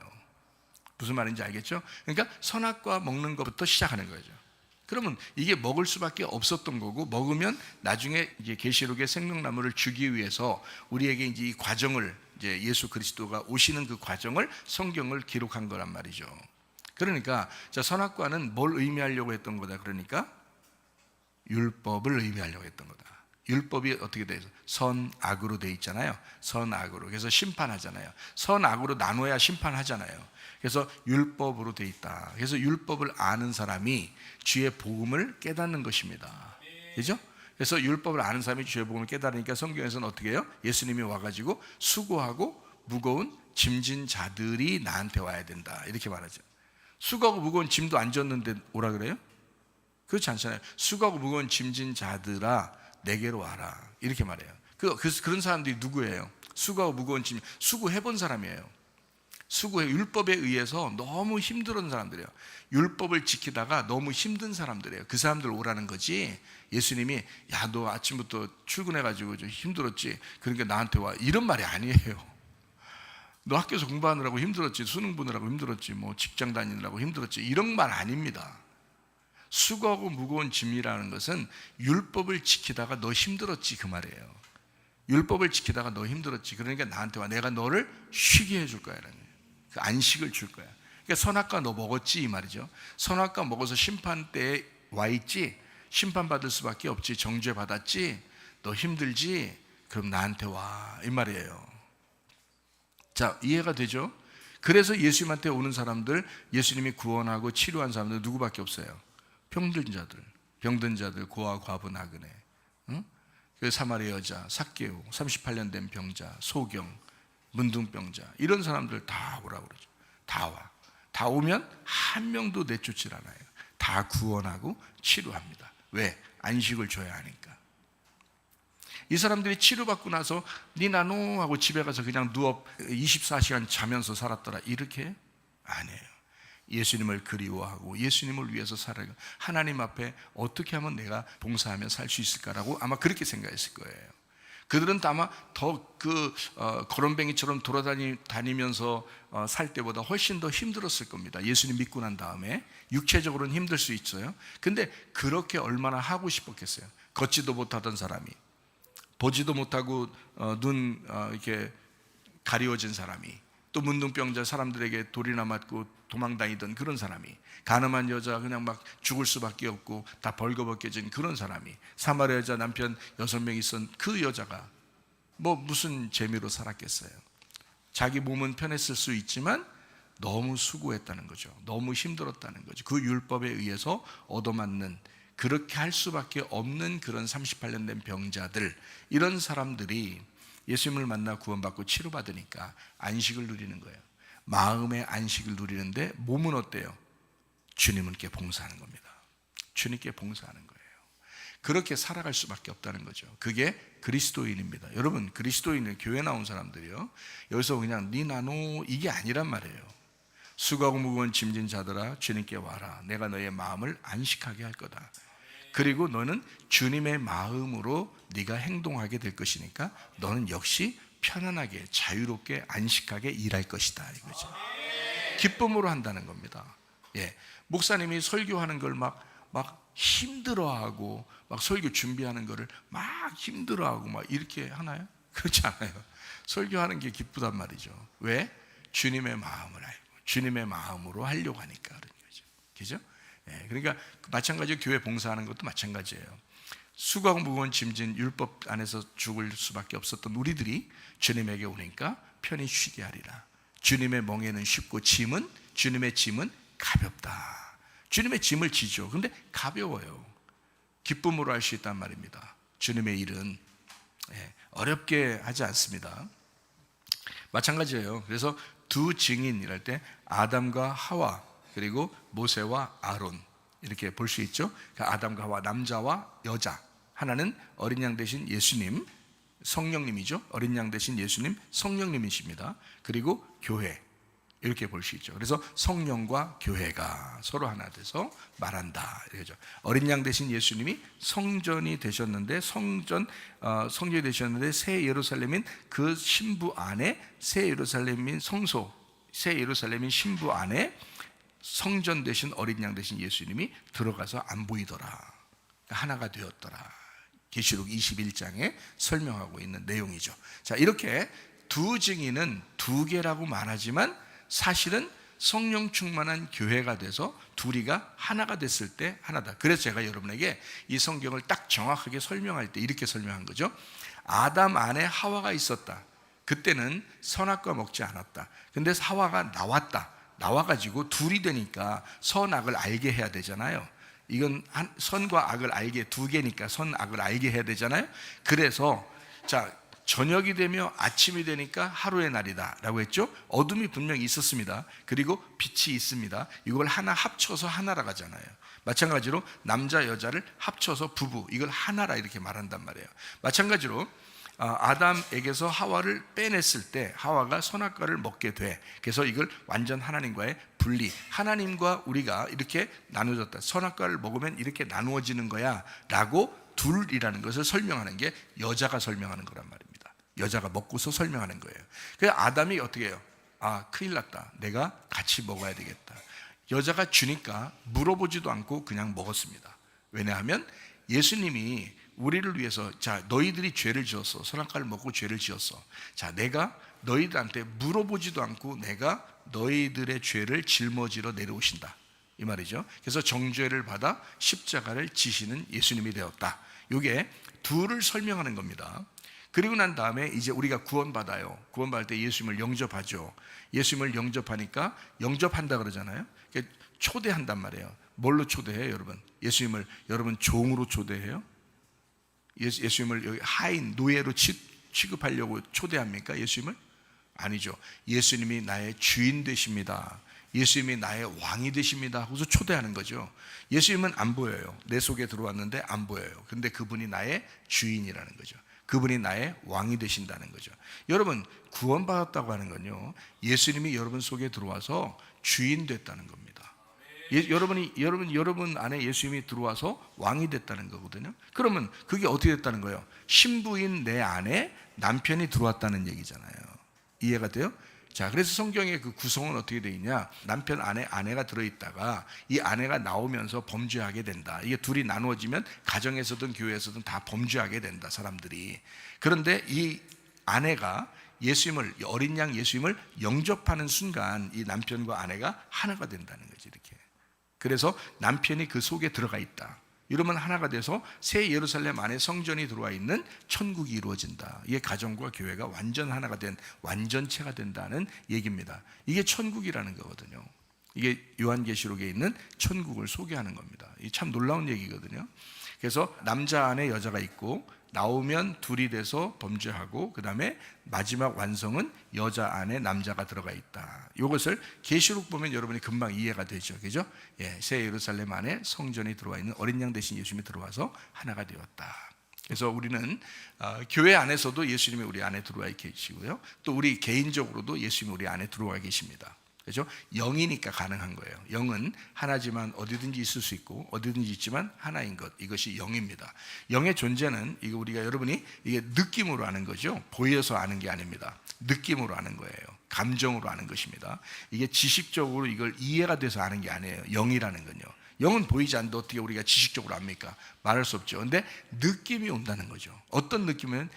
무슨 말인지 알겠죠? 그러니까 선악과 먹는 것부터 시작하는 거죠. 그러면 이게 먹을 수밖에 없었던 거고, 먹으면 나중에 이제 계시록의 생명나무를 주기 위해서 우리에게 이제 이 과정을, 이제 예수 그리스도가 오시는 그 과정을 성경을 기록한 거란 말이죠. 그러니까 자, 선악과는 뭘 의미하려고 했던 거다? 그러니까 율법을 의미하려고 했던 거다. 율법이 어떻게 돼 있어? 선악으로 돼 있잖아요. 선악으로. 그래서 심판하잖아요. 선악으로 나눠야 심판하잖아요. 그래서 율법으로 돼 있다. 그래서 율법을 아는 사람이 주의 복음을 깨닫는 것입니다. 그죠? 그래서 율법을 아는 사람이 주의 복음을 깨달으니까 성경에서는 어떻게 해요? 예수님이 와가지고 수고하고 무거운 짐진 자들이 나한테 와야 된다, 이렇게 말하죠. 수고하고 무거운 짐도 안 졌는데 오라 그래요? 그렇지 않잖아요. 수고하고 무거운 짐진 자들아 내게로 와라, 이렇게 말해요. 그런 사람들이 누구예요? 수고하고 무거운 짐, 수고해본 사람이에요. 율법에 의해서 너무 힘들은 사람들이에요. 율법을 지키다가 너무 힘든 사람들이에요. 그 사람들 오라는 거지. 예수님이 야, 너 아침부터 출근해가지고 좀 힘들었지, 그러니까 나한테 와, 이런 말이 아니에요. 너 학교에서 공부하느라고 힘들었지, 수능 보느라고 힘들었지, 뭐 직장 다니느라고 힘들었지, 이런 말 아닙니다. 수고하고 무거운 짐이라는 것은 율법을 지키다가 너 힘들었지, 그 말이에요. 율법을 지키다가 너 힘들었지, 그러니까 나한테 와, 내가 너를 쉬게 해줄 거야 라는 거예요. 그 안식을 줄 거야. 그러니까 선악과 너 먹었지, 이 말이죠. 선악과 먹어서 심판대에 와 있지, 심판받을 수밖에 없지, 정죄 받았지, 너 힘들지, 그럼 나한테 와, 이 말이에요. 자, 이해가 되죠? 그래서 예수님한테 오는 사람들, 예수님이 구원하고 치료한 사람들 누구밖에 없어요? 병든 자들, 고아, 과부, 나그네, 응? 그 사마리아 여자, 삭개오, 38년 된 병자, 소경, 문둥병자, 이런 사람들 다 오라고 그러죠. 다 와. 다 오면 한 명도 내쫓질 않아요. 다 구원하고 치료합니다. 왜? 안식을 줘야 하니까. 이 사람들이 치료받고 나서 니나노 하고 집에 가서 그냥 누워 24시간 자면서 살았더라, 이렇게 아니에요. 예수님을 그리워하고 예수님을 위해서 살아요. 하나님 앞에 어떻게 하면 내가 봉사하며 살 수 있을까라고 아마 그렇게 생각했을 거예요. 그들은 아마 더 거렁뱅이처럼 돌아다니면서 살 때보다 훨씬 더 힘들었을 겁니다. 예수님 믿고 난 다음에 육체적으로는 힘들 수 있어요. 근데 그렇게 얼마나 하고 싶었겠어요. 걷지도 못하던 사람이, 보지도 못하고 눈 이렇게 가리워진 사람이, 또 문둥병자, 사람들에게 돌이나 맞고 도망다니던 그런 사람이, 가늠한 여자, 그냥 막 죽을 수밖에 없고 다 벌거벗겨진 그런 사람이, 사마리아 여자 남편 6명 있었던 그 여자가 뭐 무슨 재미로 살았겠어요? 자기 몸은 편했을 수 있지만 너무 수고했다는 거죠. 너무 힘들었다는 거죠. 그 율법에 의해서 얻어맞는, 그렇게 할 수밖에 없는 그런 38년 된 병자들, 이런 사람들이 예수님을 만나 구원받고 치료받으니까 안식을 누리는 거예요. 마음의 안식을 누리는데 몸은 어때요? 주님께 봉사하는 겁니다. 주님께 봉사하는 거예요. 그렇게 살아갈 수밖에 없다는 거죠. 그게 그리스도인입니다. 여러분, 그리스도인은 교회 나온 사람들이요, 여기서 그냥 니나노 이게 아니란 말이에요. 수고하고 무거운 짐진 자들아 주님께 와라, 내가 너의 마음을 안식하게 할 거다. 그리고 너는 주님의 마음으로 네가 행동하게 될 것이니까 너는 역시 편안하게 자유롭게 안식하게 일할 것이다, 이거죠. 기쁨으로 한다는 겁니다. 예, 목사님이 설교하는 걸 막 힘들어하고, 막 설교 준비하는 거를 막 힘들어하고 막 이렇게 하나요? 그렇지 않아요. 설교하는 게 기쁘단 말이죠. 왜? 주님의 마음을 알고 주님의 마음으로 하려고 하니까 그런 거죠. 그죠? 예, 그러니까 마찬가지로 교회 봉사하는 것도 마찬가지예요. 수고하고 무거운 짐진 율법 안에서 죽을 수밖에 없었던 우리들이 주님에게 오니까 편히 쉬게 하리라. 주님의 멍에는 쉽고 주님의 짐은 가볍다. 주님의 짐을 지죠. 근데 가벼워요. 기쁨으로 할 수 있단 말입니다. 주님의 일은 어렵게 하지 않습니다. 마찬가지예요. 그래서 두 증인이랄 때 아담과 하와, 그리고 모세와 아론, 이렇게 볼 수 있죠. 아담과 하와, 남자와 여자. 하나는 어린 양 대신 예수님, 성령님이죠. 어린 양 대신 예수님, 성령님이십니다. 그리고 교회, 이렇게 볼 수 있죠. 그래서 성령과 교회가 서로 하나 돼서 말한다, 이거죠. 어린 양 대신 예수님이 성전이 되셨는데, 성전이 되셨는데 새 예루살렘인 그 신부 안에, 새 예루살렘인 성소, 새 예루살렘인 신부 안에 성전 되신 어린 양 되신 예수님이 들어가서 안 보이더라, 하나가 되었더라. 계시록 21장에 설명하고 있는 내용이죠. 자, 이렇게 두 증인은 두 개라고 말하지만 사실은 성령 충만한 교회가 돼서 둘이가 하나가 됐을 때 하나다. 그래서 제가 여러분에게 이 성경을 딱 정확하게 설명할 때 이렇게 설명한 거죠. 아담 안에 하와가 있었다. 그때는 선악과 먹지 않았다. 근데 하와가 나와가지고 둘이 되니까 선악을 알게 해야 되잖아요. 이건 선과 악을 알게, 두 개니까 선악을 알게 해야 되잖아요. 그래서 자, 저녁이 되며 아침이 되니까 하루의 날이다 라고 했죠. 어둠이 분명히 있었습니다. 그리고 빛이 있습니다. 이걸 하나 합쳐서 하나라 하잖아요. 마찬가지로 남자 여자를 합쳐서 부부, 이걸 하나라 이렇게 말한단 말이에요. 마찬가지로 아담에게서 하와를 빼냈을 때 하와가 선악과를 먹게 돼. 그래서 이걸 완전 하나님과의 분리, 하나님과 우리가 이렇게 나누어졌다, 선악과를 먹으면 이렇게 나누어지는 거야 라고 둘이라는 것을 설명하는 게 여자가 설명하는 거란 말입니다. 여자가 먹고서 설명하는 거예요. 그래서 아담이 어떻게 해요? 큰일 났다, 내가 같이 먹어야 되겠다. 여자가 주니까 물어보지도 않고 그냥 먹었습니다. 왜냐하면 예수님이 우리를 위해서, 자, 너희들이 죄를 지었어, 선악과를 먹고 죄를 지었어. 자, 내가 너희들한테 물어보지도 않고 내가 너희들의 죄를 짊어지러 내려오신다, 이 말이죠. 그래서 정죄를 받아 십자가를 지시는 예수님이 되었다. 이게 둘을 설명하는 겁니다. 그리고 난 다음에 이제 우리가 구원받아요. 구원받을 때 예수님을 영접하죠. 예수님을 영접하니까, 영접한다 그러잖아요. 초대한단 말이에요. 뭘로 초대해요, 여러분? 예수님을 여러분 종으로 초대해요? 예수님을 여기 하인, 노예로 취급하려고 초대합니까, 예수님을? 아니죠. 예수님이 나의 주인 되십니다, 예수님이 나의 왕이 되십니다 하고서 초대하는 거죠. 예수님은 안 보여요. 내 속에 들어왔는데 안 보여요. 근데 그분이 나의 주인이라는 거죠. 그분이 나의 왕이 되신다는 거죠. 여러분, 구원받았다고 하는 건요, 예수님이 여러분 속에 들어와서 주인 됐다는 겁니다. 여러분 안에 예수님이 들어와서 왕이 됐다는 거거든요. 그러면 그게 어떻게 됐다는 거예요? 신부인 내 안에 남편이 들어왔다는 얘기잖아요. 이해가 돼요? 자, 그래서 성경의 그 구성은 어떻게 되어 있냐? 남편 안에 아내가 들어있다가 이 아내가 나오면서 범죄하게 된다. 이게 둘이 나누어지면 가정에서든 교회에서든 다 범죄하게 된다, 사람들이. 그런데 이 아내가 예수님을, 어린 양 예수님을 영접하는 순간 이 남편과 아내가 하나가 된다는 거지, 이렇게. 그래서 남편이 그 속에 들어가 있다. 이러면 하나가 돼서 새 예루살렘 안에 성전이 들어와 있는 천국이 이루어진다. 이게 가정과 교회가 완전 하나가 된 완전체가 된다는 얘기입니다. 이게 천국이라는 거거든요. 이게 요한계시록에 있는 천국을 소개하는 겁니다. 이게 참 놀라운 얘기거든요. 그래서 남자 안에 여자가 있고, 나오면 둘이 돼서 범죄하고, 그 다음에 마지막 완성은 여자 안에 남자가 들어가 있다. 이것을 계시록 보면 여러분이 금방 이해가 되죠, 그죠? 새 예루살렘 안에 성전이 들어와 있는 어린 양 대신 예수님이 들어와서 하나가 되었다. 그래서 우리는 교회 안에서도 예수님이 우리 안에 들어와 계시고요, 또 우리 개인적으로도 예수님이 우리 안에 들어와 계십니다. 그렇죠? 영이니까 가능한 거예요. 영은 하나지만 어디든지 있을 수 있고 어디든지 있지만 하나인 것, 이것이 영입니다. 영의 존재는 이거 우리가, 여러분이 이게 느낌으로 아는 거죠. 보여서 아는 게 아닙니다. 느낌으로 아는 거예요. 감정으로 아는 것입니다. 이게 지식적으로 이걸 이해가 돼서 아는 게 아니에요. 영이라는 건요. 영은 보이지 않는데 어떻게 우리가 지식적으로 압니까? 말할 수 없죠. 근데 느낌이 온다는 거죠. 어떤 느낌은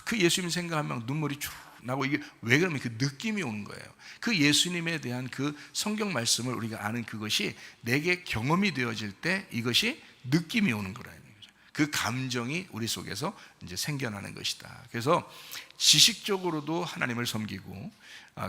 그 예수님 생각하면 눈물이 쭉 나고, 이게 왜 그러면 그 느낌이 오는 거예요. 그 예수님에 대한 그 성경 말씀을 우리가 아는 그것이 내게 경험이 되어질 때 이것이 느낌이 오는 거라는 거죠. 그 감정이 우리 속에서 이제 생겨나는 것이다. 그래서 지식적으로도 하나님을 섬기고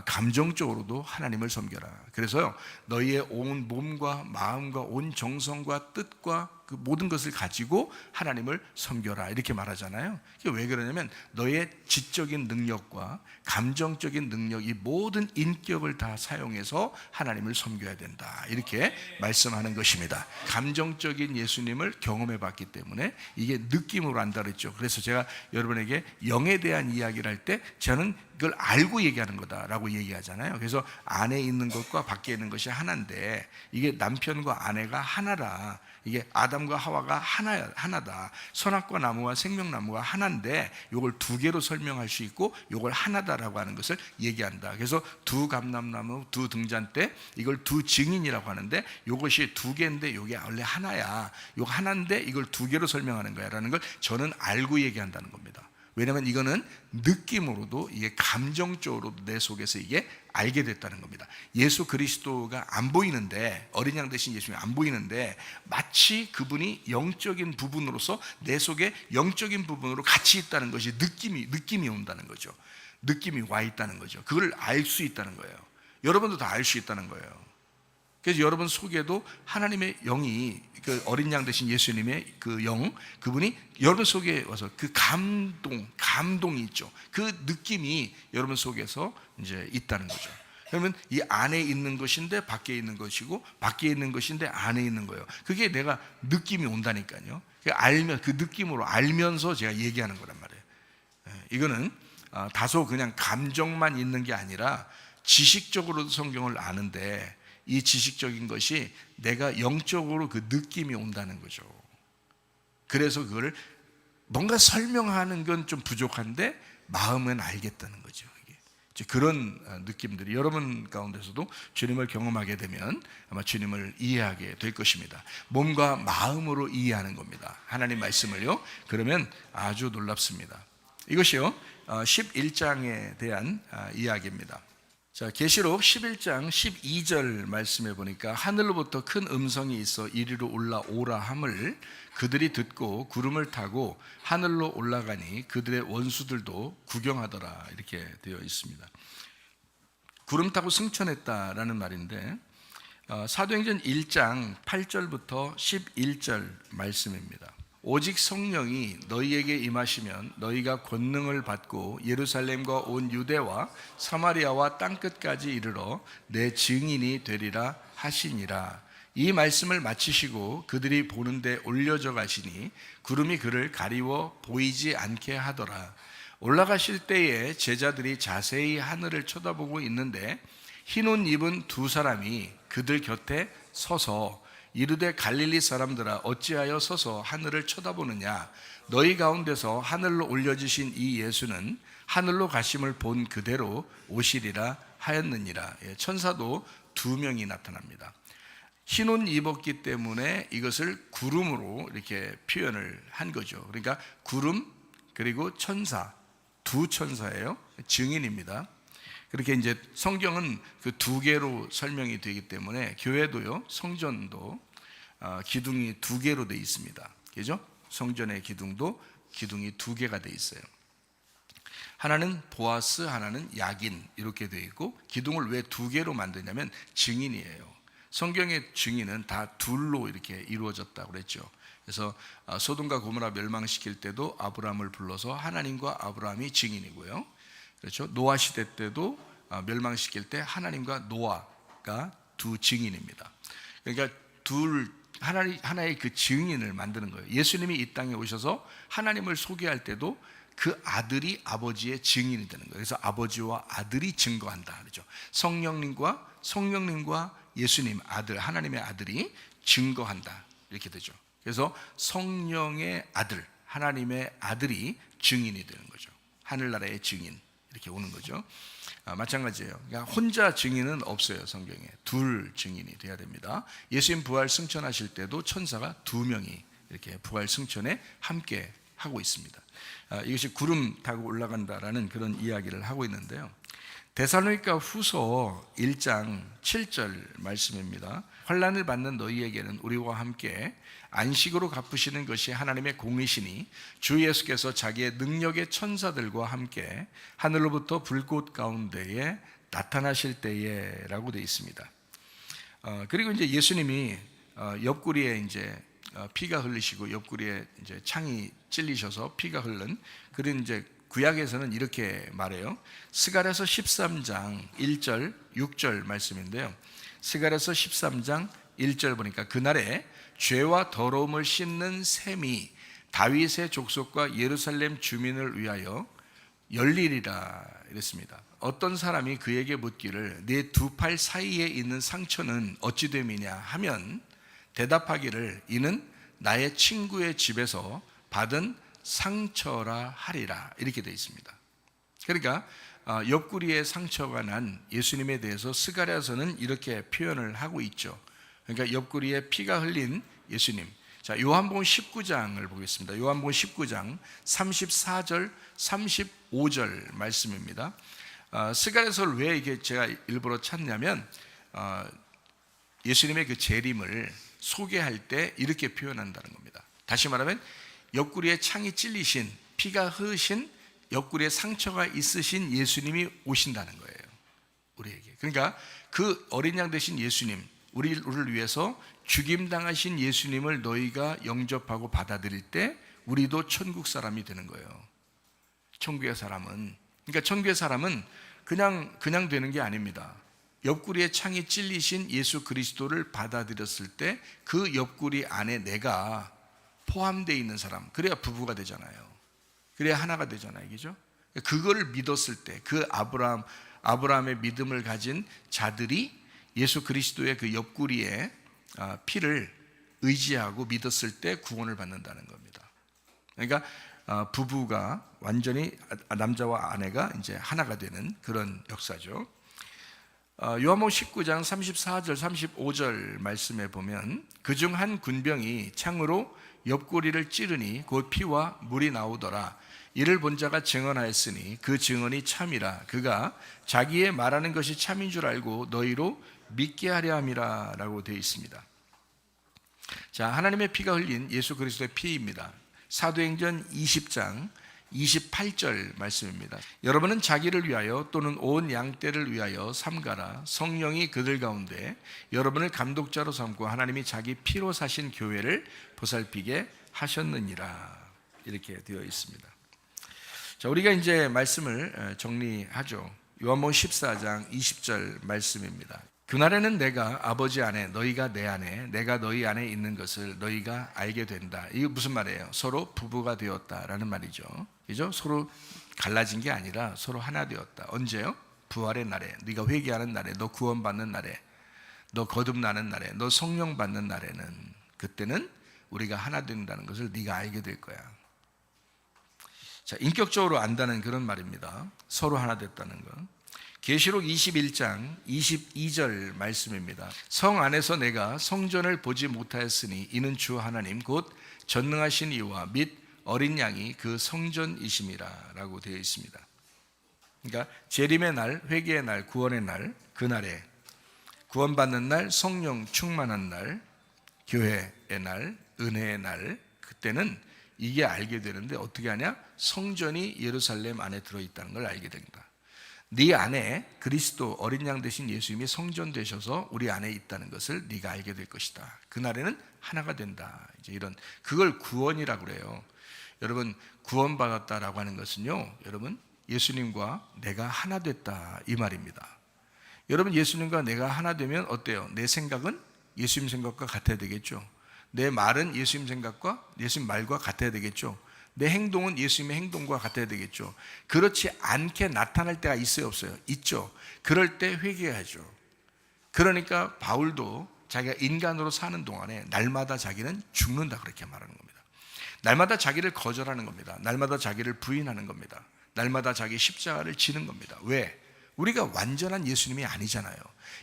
감정적으로도 하나님을 섬겨라. 그래서 너희의 온 몸과 마음과 온 정성과 뜻과 그 모든 것을 가지고 하나님을 섬겨라, 이렇게 말하잖아요. 이게 왜 그러냐면 너의 지적인 능력과 감정적인 능력, 이 모든 인격을 다 사용해서 하나님을 섬겨야 된다, 이렇게 말씀하는 것입니다. 감정적인 예수님을 경험해 봤기 때문에 이게 느낌으로 안다 그랬죠. 그래서 제가 여러분에게 영에 대한 이야기를 할 때 저는 이걸 알고 얘기하는 거다라고 얘기하잖아요. 그래서 안에 있는 것과 밖에 있는 것이 하나인데, 이게 남편과 아내가 하나라. 이게 아담과 하와가 하나다. 선악과 나무와 생명나무가 하나인데 이걸 두 개로 설명할 수 있고 이걸 하나다라고 하는 것을 얘기한다. 그래서 두 감람나무, 두 등잔대, 이걸 두 증인이라고 하는데 이것이 두 개인데 이게 원래 하나야. 이거 하나인데 이걸 두 개로 설명하는 거야 라는 걸 저는 알고 얘기한다는 겁니다. 왜냐하면 이거는 느낌으로도, 이게 감정적으로도 내 속에서 이게 알게 됐다는 겁니다. 예수 그리스도가 안 보이는데, 어린 양 대신 예수님이 안 보이는데 마치 그분이 영적인 부분으로서 내 속에 영적인 부분으로 같이 있다는 것이 느낌이 온다는 거죠. 느낌이 와 있다는 거죠. 그걸 알 수 있다는 거예요. 여러분도 다 알 수 있다는 거예요. 그래서 여러분 속에도 하나님의 영이, 그 어린 양 대신 예수님의 그 영, 그분이 여러분 속에 와서 그 감동이 있죠. 그 느낌이 여러분 속에서 이제 있다는 거죠. 그러면 이 안에 있는 것인데 밖에 있는 것이고, 밖에 있는 것인데 안에 있는 거예요. 그게 내가 느낌이 온다니까요. 알면, 그 느낌으로 알면서 제가 얘기하는 거란 말이에요. 이거는 다소 그냥 감정만 있는 게 아니라 지식적으로도 성경을 아는데 이 지식적인 것이 내가 영적으로 그 느낌이 온다는 거죠. 그래서 그걸 뭔가 설명하는 건 좀 부족한데 마음은 알겠다는 거죠. 이제 그런 느낌들이 여러분 가운데서도 주님을 경험하게 되면 아마 주님을 이해하게 될 것입니다. 몸과 마음으로 이해하는 겁니다. 하나님 말씀을요. 그러면 아주 놀랍습니다. 이것이요 11장에 대한 이야기입니다. 자, 계시록 11장 12절 말씀해 보니까 하늘로부터 큰 음성이 있어 이리로 올라오라 함을 그들이 듣고 구름을 타고 하늘로 올라가니 그들의 원수들도 구경하더라 이렇게 되어 있습니다. 구름 타고 승천했다라는 말인데 사도행전 1장 8절부터 11절 말씀입니다. 오직 성령이 너희에게 임하시면 너희가 권능을 받고 예루살렘과 온 유대와 사마리아와 땅끝까지 이르러 내 증인이 되리라 하시니라. 이 말씀을 마치시고 그들이 보는데 올려져 가시니 구름이 그를 가리워 보이지 않게 하더라. 올라가실 때에 제자들이 자세히 하늘을 쳐다보고 있는데 흰옷 입은 두 사람이 그들 곁에 서서 이르되 갈릴리 사람들아 어찌하여 서서 하늘을 쳐다보느냐. 너희 가운데서 하늘로 올려지신 이 예수는 하늘로 가심을 본 그대로 오시리라 하였느니라. 천사도 두 명이 나타납니다. 흰옷 입었기 때문에 이것을 구름으로 이렇게 표현을 한 거죠. 그러니까 구름 그리고 천사, 두 천사예요. 증인입니다. 그렇게 이제 성경은 그 두 개로 설명이 되기 때문에 교회도요, 성전도 기둥이 두 개로 되어 있습니다. 그죠? 성전의 기둥도 기둥이 두 개가 되어 있어요. 하나는 보아스, 하나는 야긴 이렇게 되어 있고 기둥을 왜 두 개로 만드냐면 증인이에요. 성경의 증인은 다 둘로 이렇게 이루어졌다고 그랬죠. 그래서 소돔과 고모라 멸망시킬 때도 아브라함을 불러서 하나님과 아브라함이 증인이고요. 그렇죠? 노아 시대 때도 멸망시킬 때 하나님과 노아가 두 증인입니다. 그러니까 하나의 그 증인을 만드는 거예요. 예수님이 이 땅에 오셔서 하나님을 소개할 때도 그 아들이 아버지의 증인이 되는 거예요. 그래서 아버지와 아들이 증거한다 그러죠. 성령님과 예수님 아들, 하나님의 아들이 증거한다 이렇게 되죠. 그래서 성령의 아들, 하나님의 아들이 증인이 되는 거죠. 하늘나라의 증인 이렇게 오는 거죠. 마찬가지예요. 그러니까 혼자 증인은 없어요. 성경에 둘 증인이 돼야 됩니다. 예수님 부활 승천하실 때도 천사가 두 명이 이렇게 부활 승천에 함께 하고 있습니다. 이것이 구름 타고 올라간다라는 그런 이야기를 하고 있는데요. 데살로니가 후서 1장 7절 말씀입니다. 환난을 받는 너희에게는 우리와 함께 안식으로 갚으시는 것이 하나님의 공이시니 주 예수께서 자기의 능력의 천사들과 함께 하늘로부터 불꽃 가운데에 나타나실 때에라고 되어 있습니다. 그리고 이제 예수님이 옆구리에 이제 피가 흘리시고 옆구리에 이제 창이 찔리셔서 피가 흐른 그런 이제 구약에서는 이렇게 말해요. 스가랴서 13장 1절 6절 말씀인데요. 스가랴서 13장 1절 보니까 그날에 죄와 더러움을 씻는 셈이 다윗의 족속과 예루살렘 주민을 위하여 열리리라 이랬습니다. 어떤 사람이 그에게 묻기를 네 두 팔 사이에 있는 상처는 어찌 됨이냐 하면 대답하기를 이는 나의 친구의 집에서 받은 상처라 하리라 이렇게 되어 있습니다. 그러니까 옆구리에 상처가 난 예수님에 대해서 스가랴서는 이렇게 표현을 하고 있죠. 그러니까 옆구리에 피가 흘린 예수님. 자, 요한복음 19장을 보겠습니다. 요한복음 19장 34절 35절 말씀입니다. 스가랴서를 왜 이게 제가 일부러 찾냐면 예수님의 그 재림을 소개할 때 이렇게 표현한다는 겁니다. 다시 말하면 옆구리에 창이 찔리신 피가 흐르신 옆구리에 상처가 있으신 예수님이 오신다는 거예요. 우리에게. 그러니까 그 어린 양 되신 예수님, 우리를 위해서 죽임당하신 예수님을 너희가 영접하고 받아들일 때 우리도 천국 사람이 되는 거예요. 천국의 사람은, 그러니까 천국의 사람은 그냥 되는 게 아닙니다. 옆구리에 창이 찔리신 예수 그리스도를 받아들였을 때 그 옆구리 안에 내가 포함되어 있는 사람, 그래야 부부가 되잖아요. 그래야 하나가 되잖아요. 그죠? 그걸 믿었을 때 그 아브라함의 믿음을 가진 자들이 예수 그리스도의 그 옆구리에 피를 의지하고 믿었을 때 구원을 받는다는 겁니다. 그러니까 부부가 완전히 남자와 아내가 이제 하나가 되는 그런 역사죠. 요한복음 19장 34절 35절 말씀에 보면 그중 한 군병이 창으로 옆구리를 찌르니 곧 피와 물이 나오더라. 이를 본 자가 증언하였으니 그 증언이 참이라. 그가 자기의 말하는 것이 참인 줄 알고 너희로 믿게 하려 함이라 라고 되어 있습니다. 자, 하나님의 피가 흘린 예수 그리스도의 피입니다. 사도행전 20장 28절 말씀입니다. 여러분은 자기를 위하여 또는 온 양떼를 위하여 삼가라. 성령이 그들 가운데 여러분을 감독자로 삼고 하나님이 자기 피로 사신 교회를 보살피게 하셨느니라. 이렇게 되어 있습니다. 자, 우리가 이제 말씀을 정리하죠. 요한복음 14장 20절 말씀입니다. 그날에는 내가 아버지 안에 너희가 내 안에 내가 너희 안에 있는 것을 너희가 알게 된다. 이게 무슨 말이에요? 서로 부부가 되었다라는 말이죠. 그죠? 서로 갈라진 게 아니라 서로 하나 되었다. 언제요? 부활의 날에, 네가 회개하는 날에, 너 구원받는 날에, 너 거듭나는 날에, 너 성령 받는 날에는, 그때는 우리가 하나 된다는 것을 네가 알게 될 거야. 자, 인격적으로 안다는 그런 말입니다. 서로 하나 됐다는 거. 계시록 21장 22절 말씀입니다. 성 안에서 내가 성전을 보지 못하였으니 이는 주 하나님 곧 전능하신 이와 및 어린 양이 그 성전이심이라 라고 되어 있습니다. 그러니까 재림의 날, 회개의 날, 구원의 날, 그날에 구원받는 날, 성령 충만한 날, 교회의 날, 은혜의 날, 그때는 이게 알게 되는데 어떻게 하냐? 성전이 예루살렘 안에 들어있다는 걸 알게 됩니다. 네 안에 그리스도 어린 양 되신 예수님이 성전 되셔서 우리 안에 있다는 것을 네가 알게 될 것이다. 그날에는 하나가 된다. 이제 이런, 그걸 구원이라고 그래요. 여러분, 구원받았다라고 하는 것은요, 여러분, 예수님과 내가 하나 됐다 이 말입니다. 여러분, 예수님과 내가 하나 되면 어때요? 내 생각은 예수님 생각과 같아야 되겠죠. 내 말은 예수님 생각과 예수님 말과 같아야 되겠죠. 내 행동은 예수님의 행동과 같아야 되겠죠. 그렇지 않게 나타날 때가 있어요, 없어요? 있죠. 그럴 때 회개하죠. 그러니까 바울도 자기가 인간으로 사는 동안에 날마다 자기는 죽는다 그렇게 말하는 겁니다. 날마다 자기를 거절하는 겁니다. 날마다 자기를 부인하는 겁니다. 날마다 자기 십자가를 지는 겁니다. 왜? 우리가 완전한 예수님이 아니잖아요.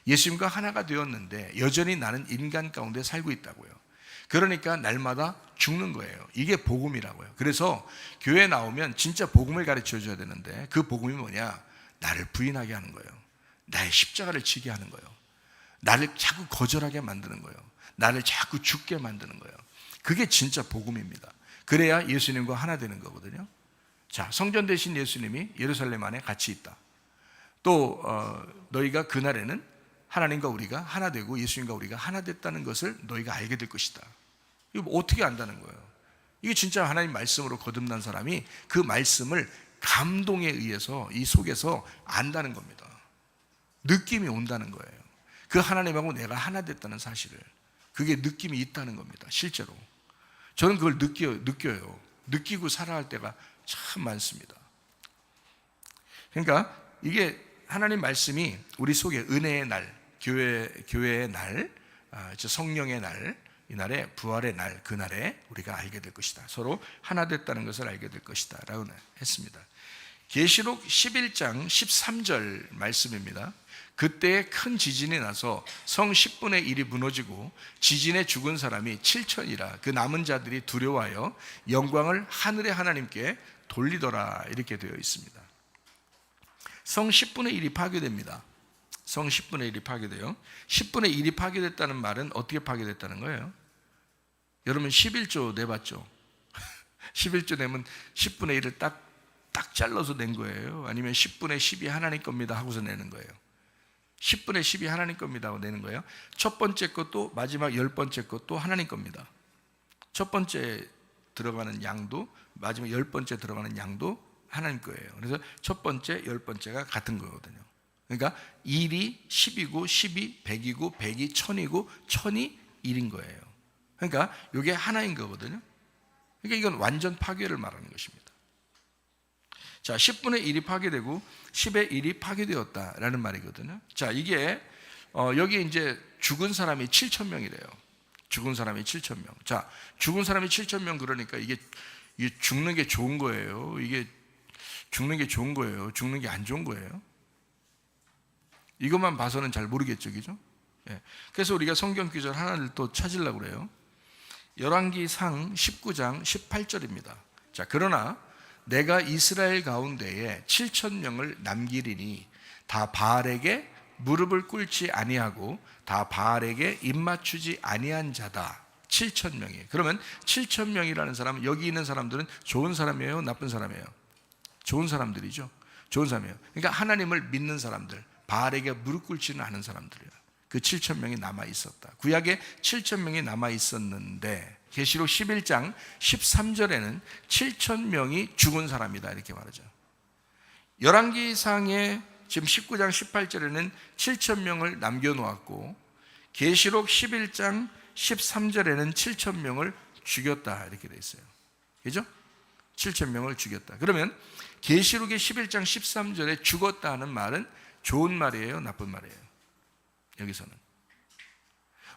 예수님과 하나가 되었는데 여전히 나는 인간 가운데 살고 있다고요. 그러니까 날마다 죽는 거예요. 이게 복음이라고요. 그래서 교회에 나오면 진짜 복음을 가르쳐 줘야 되는데 그 복음이 뭐냐? 나를 부인하게 하는 거예요. 나의 십자가를 지게 하는 거예요. 나를 자꾸 거절하게 만드는 거예요. 나를 자꾸 죽게 만드는 거예요. 그게 진짜 복음입니다. 그래야 예수님과 하나 되는 거거든요. 자, 성전 되신 예수님이 예루살렘 안에 같이 있다. 또 너희가 그날에는 하나님과 우리가 하나 되고 예수님과 우리가 하나 됐다는 것을 너희가 알게 될 것이다. 이거 어떻게 안다는 거예요? 이게 진짜 하나님 말씀으로 거듭난 사람이 그 말씀을 감동에 의해서 이 속에서 안다는 겁니다. 느낌이 온다는 거예요. 그 하나님하고 내가 하나 됐다는 사실을, 그게 느낌이 있다는 겁니다. 실제로 저는 그걸 느껴요. 느끼고 살아갈 때가 참 많습니다. 그러니까 이게 하나님 말씀이 우리 속에 은혜의 날, 교회의 날, 성령의 날, 이날에 부활의 날, 그날에 우리가 알게 될 것이다. 서로 하나 됐다는 것을 알게 될 것이다 라고 했습니다. 계시록 11장 13절 말씀입니다. 그때에 큰 지진이 나서 성 10분의 1이 무너지고 지진에 죽은 사람이 7천이라. 그 남은 자들이 두려워하여 영광을 하늘의 하나님께 돌리더라. 이렇게 되어 있습니다. 성 10분의 1이 파괴됩니다. 성 10분의 1이 파괴돼요. 10분의 1이 파괴됐다는 말은 어떻게 파괴됐다는 거예요? 여러분 11조 내봤죠? 11조 내면 10분의 1을 딱 잘라서 낸 거예요? 아니면 10분의 10이 하나님 겁니다 하고서 내는 거예요? 10분의 10이 하나님 겁니다 하고 내는 거예요. 첫 번째 것도 마지막 10번째 것도 하나님 겁니다. 첫 번째 들어가는 양도 마지막 10번째 들어가는 양도 하나님 거예요. 그래서 첫 번째 10번째가 같은 거거든요. 그러니까 1이 10이고 10이 100이고 100이 1000이고 1000이 1인 거예요. 그러니까 이게 하나인 거거든요. 그러니까 이건 완전 파괴를 말하는 것입니다. 자, 10분의 1이 파괴되고 10의 1이 파괴되었다라는 말이거든요. 자, 이게 여기 이제 죽은 사람이 7천 명이래요. 죽은 사람이 7천 명. 자, 죽은 사람이 7천 명 그러니까 이게 죽는 게 좋은 거예요? 이게 죽는 게 좋은 거예요? 죽는 게 안 좋은 거예요? 이것만 봐서는 잘 모르겠죠, 그죠? 예. 그래서 우리가 성경 구절 하나를 또 찾으려고 그래요. 열왕기상 19장 18절입니다. 자, 그러나 내가 이스라엘 가운데에 7천 명을 남기리니 다 바알에게 무릎을 꿇지 아니하고 다 바알에게 입맞추지 아니한 자다. 7천 명이. 그러면 7천 명이라는 사람은 여기 있는 사람들은 좋은 사람이에요? 나쁜 사람이에요? 좋은 사람들이죠. 좋은 사람이에요. 그러니까 하나님을 믿는 사람들, 바알에게 무릎 꿇지는 않은 사람들이에요. 그 7천 명이 남아 있었다. 구약에 7천 명이 남아 있었는데 계시록 11장 13절에는 7천 명이 죽은 사람이다 이렇게 말하죠. 열왕기상에 지금 19장 18절에는 7천 명을 남겨놓았고 계시록 11장 13절에는 7천 명을 죽였다 이렇게 돼 있어요. 그죠? 7천 명을 죽였다. 그러면 계시록의 11장 13절에 죽었다 하는 말은 좋은 말이에요? 나쁜 말이에요? 여기서는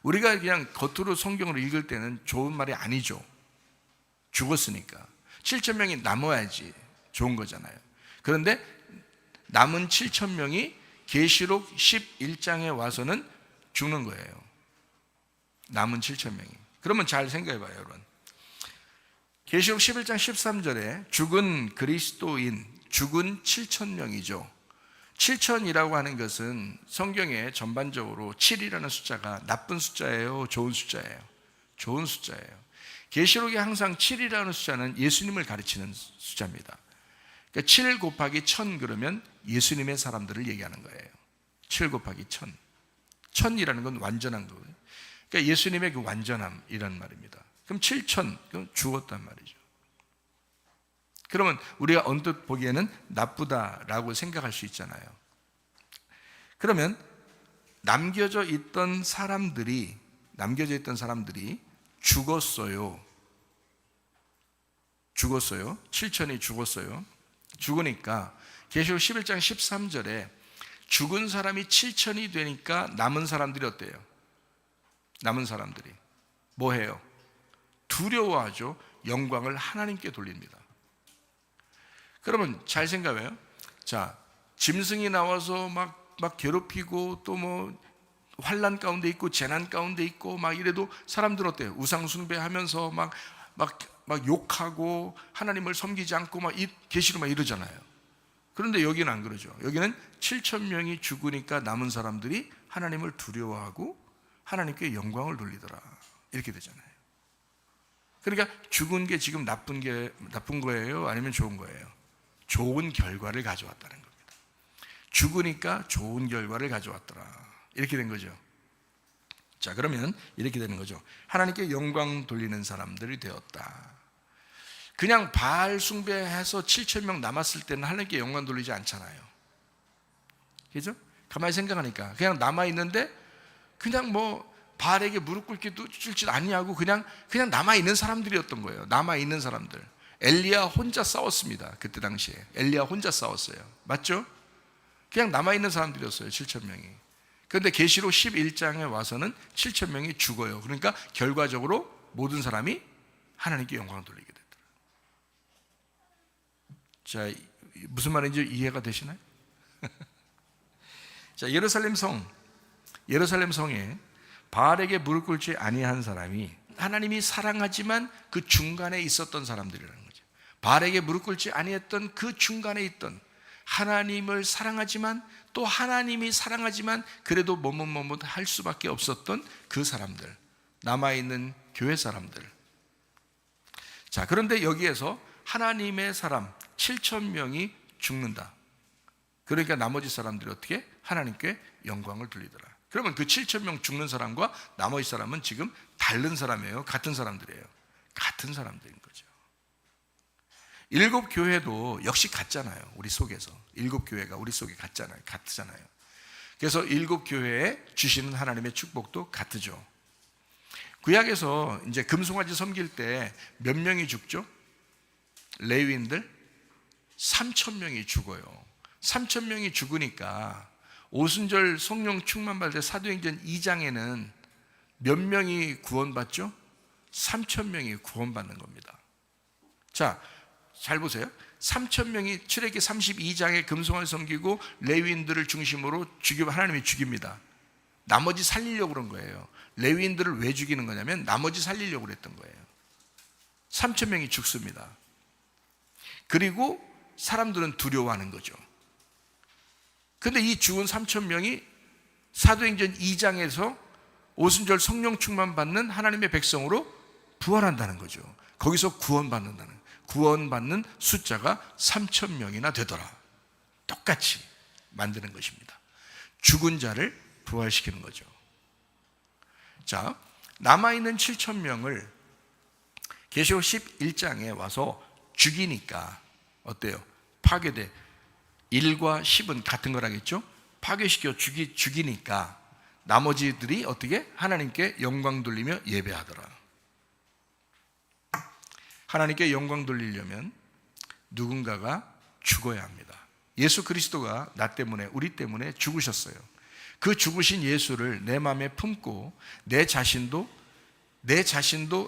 우리가 그냥 겉으로 성경을 읽을 때는 좋은 말이 아니죠. 죽었으니까 7천 명이 남아야지 좋은 거잖아요. 그런데 남은 7천 명이 계시록 11장에 와서는 죽는 거예요. 남은 7천 명이. 그러면 잘 생각해 봐요, 여러분. 계시록 11장 13절에 죽은 그리스도인, 죽은 7천 명이죠. 7천이라고 하는 것은 성경에 전반적으로 7이라는 숫자가 나쁜 숫자예요? 좋은 숫자예요? 좋은 숫자예요. 계시록에 항상 7이라는 숫자는 예수님을 가르치는 숫자입니다. 그러니까 7 곱하기 1000 그러면 예수님의 사람들을 얘기하는 거예요. 7 곱하기 1000. 1000이라는 건 완전한 거예요. 그러니까 예수님의 그 완전함이라는 말입니다. 그럼 7천, 그럼 죽었단 말이죠. 그러면 우리가 언뜻 보기에는 나쁘다라고 생각할 수 있잖아요. 그러면 남겨져 있던 사람들이 죽었어요. 7천이 죽었어요. 죽으니까 계시록 11장 13절에 죽은 사람이 7천이 되니까 남은 사람들이 어때요? 남은 사람들이 뭐 해요? 두려워하죠. 영광을 하나님께 돌립니다. 그러면 잘 생각해요. 자, 짐승이 나와서 막 괴롭히고 또 뭐 환난 가운데 있고 재난 가운데 있고 막 이래도 사람들은 어때요? 우상 숭배하면서 막 욕하고 하나님을 섬기지 않고 막 계시로 막 이러잖아요. 그런데 여기는 안 그러죠. 여기는 7천 명이 죽으니까 남은 사람들이 하나님을 두려워하고 하나님께 영광을 돌리더라. 이렇게 되잖아요. 그러니까 죽은 게 지금 나쁜 거예요? 아니면 좋은 거예요? 좋은 결과를 가져왔다는 겁니다. 죽으니까 좋은 결과를 가져왔더라. 이렇게 된 거죠. 자, 그러면 이렇게 되는 거죠. 하나님께 영광 돌리는 사람들이 되었다. 그냥 바알 숭배해서 7천 명 남았을 때는 하나님께 영광 돌리지 않잖아요. 그죠? 가만히 생각하니까 그냥 남아있는데 그냥 뭐 바알에게 무릎 꿇기도 줄지 아니하고 그냥 남아있는 사람들이었던 거예요. 남아있는 사람들. 엘리야 혼자 싸웠습니다. 그때 당시에 엘리야 혼자 싸웠어요. 맞죠? 그냥 남아있는 사람들이었어요. 7천 명이. 그런데 계시록 11장에 와서는 7천 명이 죽어요. 그러니까 결과적으로 모든 사람이 하나님께 영광을 돌리게 되더라. 자, 무슨 말인지 이해가 되시나요? 자, 예루살렘 성에 바알에게 무릎 꿇지 아니한 사람이 하나님이 사랑하지만 그 중간에 있었던 사람들이라는 거죠. 바알에게 무릎 꿇지 아니했던 그 중간에 있던 하나님을 사랑하지만 또 하나님이 사랑하지만 그래도 머뭇할 수밖에 없었던 그 사람들, 남아있는 교회 사람들. 자, 그런데 여기에서 하나님의 사람 7천 명이 죽는다. 그러니까 나머지 사람들이 어떻게? 하나님께 영광을 돌리더라. 그러면 그 7천 명 죽는 사람과 나머지 사람은 지금 다른 사람이에요? 같은 사람들이에요? 같은 사람들인 거죠. 7 교회도 역시 같잖아요. 우리 속에서 7 교회가 우리 속에 같잖아요. 그래서 7 교회에 주시는 하나님의 축복도 같죠. 구약에서 이제 금송아지 섬길 때 몇 명이 죽죠? 레위인들 3,000명이 죽어요. 3,000명이 죽으니까 오순절 성령 충만받을 때 사도행전 2장에는 몇 명이 구원받죠? 3,000명이 구원받는 겁니다. 자, 잘 보세요. 3,000명이 출애굽기 32장에 금송을 섬기고 레위인들을 중심으로 하나님이 죽입니다. 나머지 살리려고 그런 거예요. 레위인들을 왜 죽이는 거냐면 나머지 살리려고 그랬던 거예요. 3,000명이 죽습니다. 그리고 사람들은 두려워하는 거죠. 근데 이 죽은 3,000명이 사도행전 2장에서 오순절 성령 충만 받는 하나님의 백성으로 부활한다는 거죠. 거기서 구원받는 숫자가 3,000명이나 되더라. 똑같이 만드는 것입니다. 죽은 자를 부활시키는 거죠. 자, 남아있는 7,000명을 계시록 11장에 와서 죽이니까 어때요? 파괴돼. 1과 10은 같은 거라겠죠? 파괴시켜 죽이니까 나머지들이 어떻게? 하나님께 영광 돌리며 예배하더라. 하나님께 영광 돌리려면 누군가가 죽어야 합니다. 예수 그리스도가 나 때문에, 우리 때문에 죽으셨어요. 그 죽으신 예수를 내 마음에 품고 내 자신도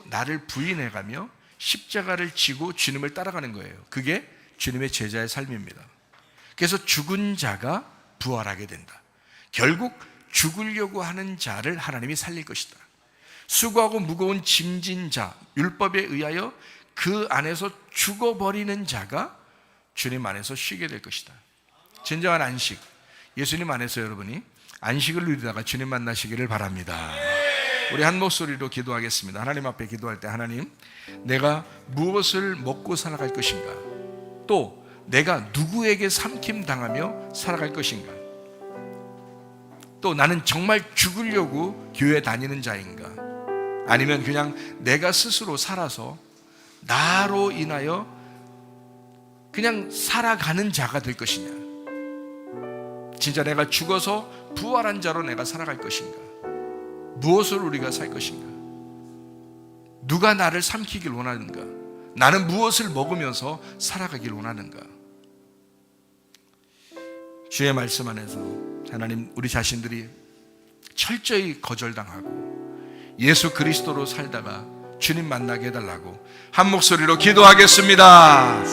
나를 부인해가며 십자가를 지고 주님을 따라가는 거예요. 그게 주님의 제자의 삶입니다. 그래서 죽은 자가 부활하게 된다. 결국 죽으려고 하는 자를 하나님이 살릴 것이다. 수고하고 무거운 짐진 자, 율법에 의하여 그 안에서 죽어버리는 자가 주님 안에서 쉬게 될 것이다. 진정한 안식, 예수님 안에서 여러분이 안식을 누리다가 주님 만나시기를 바랍니다. 우리 한 목소리로 기도하겠습니다. 하나님 앞에 기도할 때, 하나님, 내가 무엇을 먹고 살아갈 것인가? 또 내가 누구에게 삼킴당하며 살아갈 것인가? 또 나는 정말 죽으려고 교회 다니는 자인가? 아니면 그냥 내가 스스로 살아서 나로 인하여 그냥 살아가는 자가 될 것이냐? 진짜 내가 죽어서 부활한 자로 내가 살아갈 것인가? 무엇을 우리가 살 것인가? 누가 나를 삼키길 원하는가? 나는 무엇을 먹으면서 살아가길 원하는가? 주의 말씀 안에서 하나님, 우리 자신들이 철저히 거절당하고 예수 그리스도로 살다가 주님 만나게 해달라고 한 목소리로 기도하겠습니다.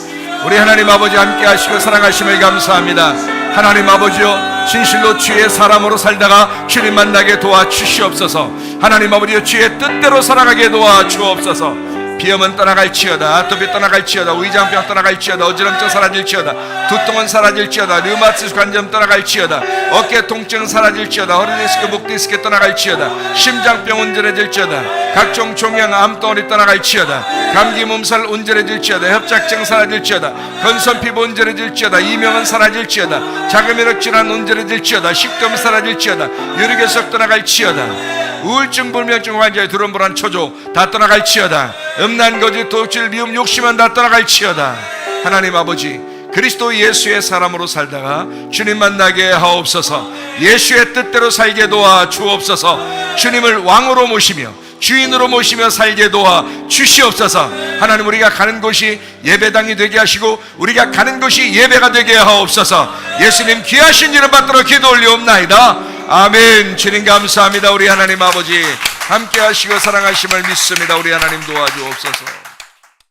우리 하나님 아버지 함께 하시고 사랑하심을 감사합니다. 하나님 아버지여, 진실로 주의 사람으로 살다가 주님 만나게 도와주시옵소서. 하나님 아버지여, 주의 뜻대로 살아가게 도와주옵소서. 비염은 떠나갈지어다, 아토피 떠나갈지어다, 위장병 떠나갈지어다, 어지럼증 사라질지어다, 두통은 사라질지어다, 류마티스 관절 떠나갈지어다, 어깨 통증 사라질지어다, 허리 디스크, 목 디스크 떠나갈지어다, 심장병 온전해질지어다, 각종 종양 암덩어리 떠나갈지어다, 감기 몸살 온전해질지어다, 협착증 사라질지어다, 건선 피부 온전해질지어다, 이명은 사라질지어다, 자금이력 질환 온전해질지어다, 식도염 사라질지어다, 유리결석 떠나갈지어다, 우울증, 불면증 환자의 두런 불안 초조 다 떠나갈지어다, 음란, 거짓, 도둑질, 미움, 욕심은 다 떠나갈지어다. 하나님 아버지, 그리스도 예수의 사람으로 살다가 주님 만나게 하옵소서. 예수의 뜻대로 살게 도와 주옵소서. 주님을 왕으로 모시며 주인으로 모시며 살게 도와 주시옵소서. 하나님, 우리가 가는 곳이 예배당이 되게 하시고 우리가 가는 곳이 예배가 되게 하옵소서. 예수님 귀하신 이름 받들어 기도 올리옵나이다. 아멘. 주님 감사합니다. 우리 하나님 아버지 함께 하시고 사랑하심을 믿습니다. 우리 하나님 도와주옵소서.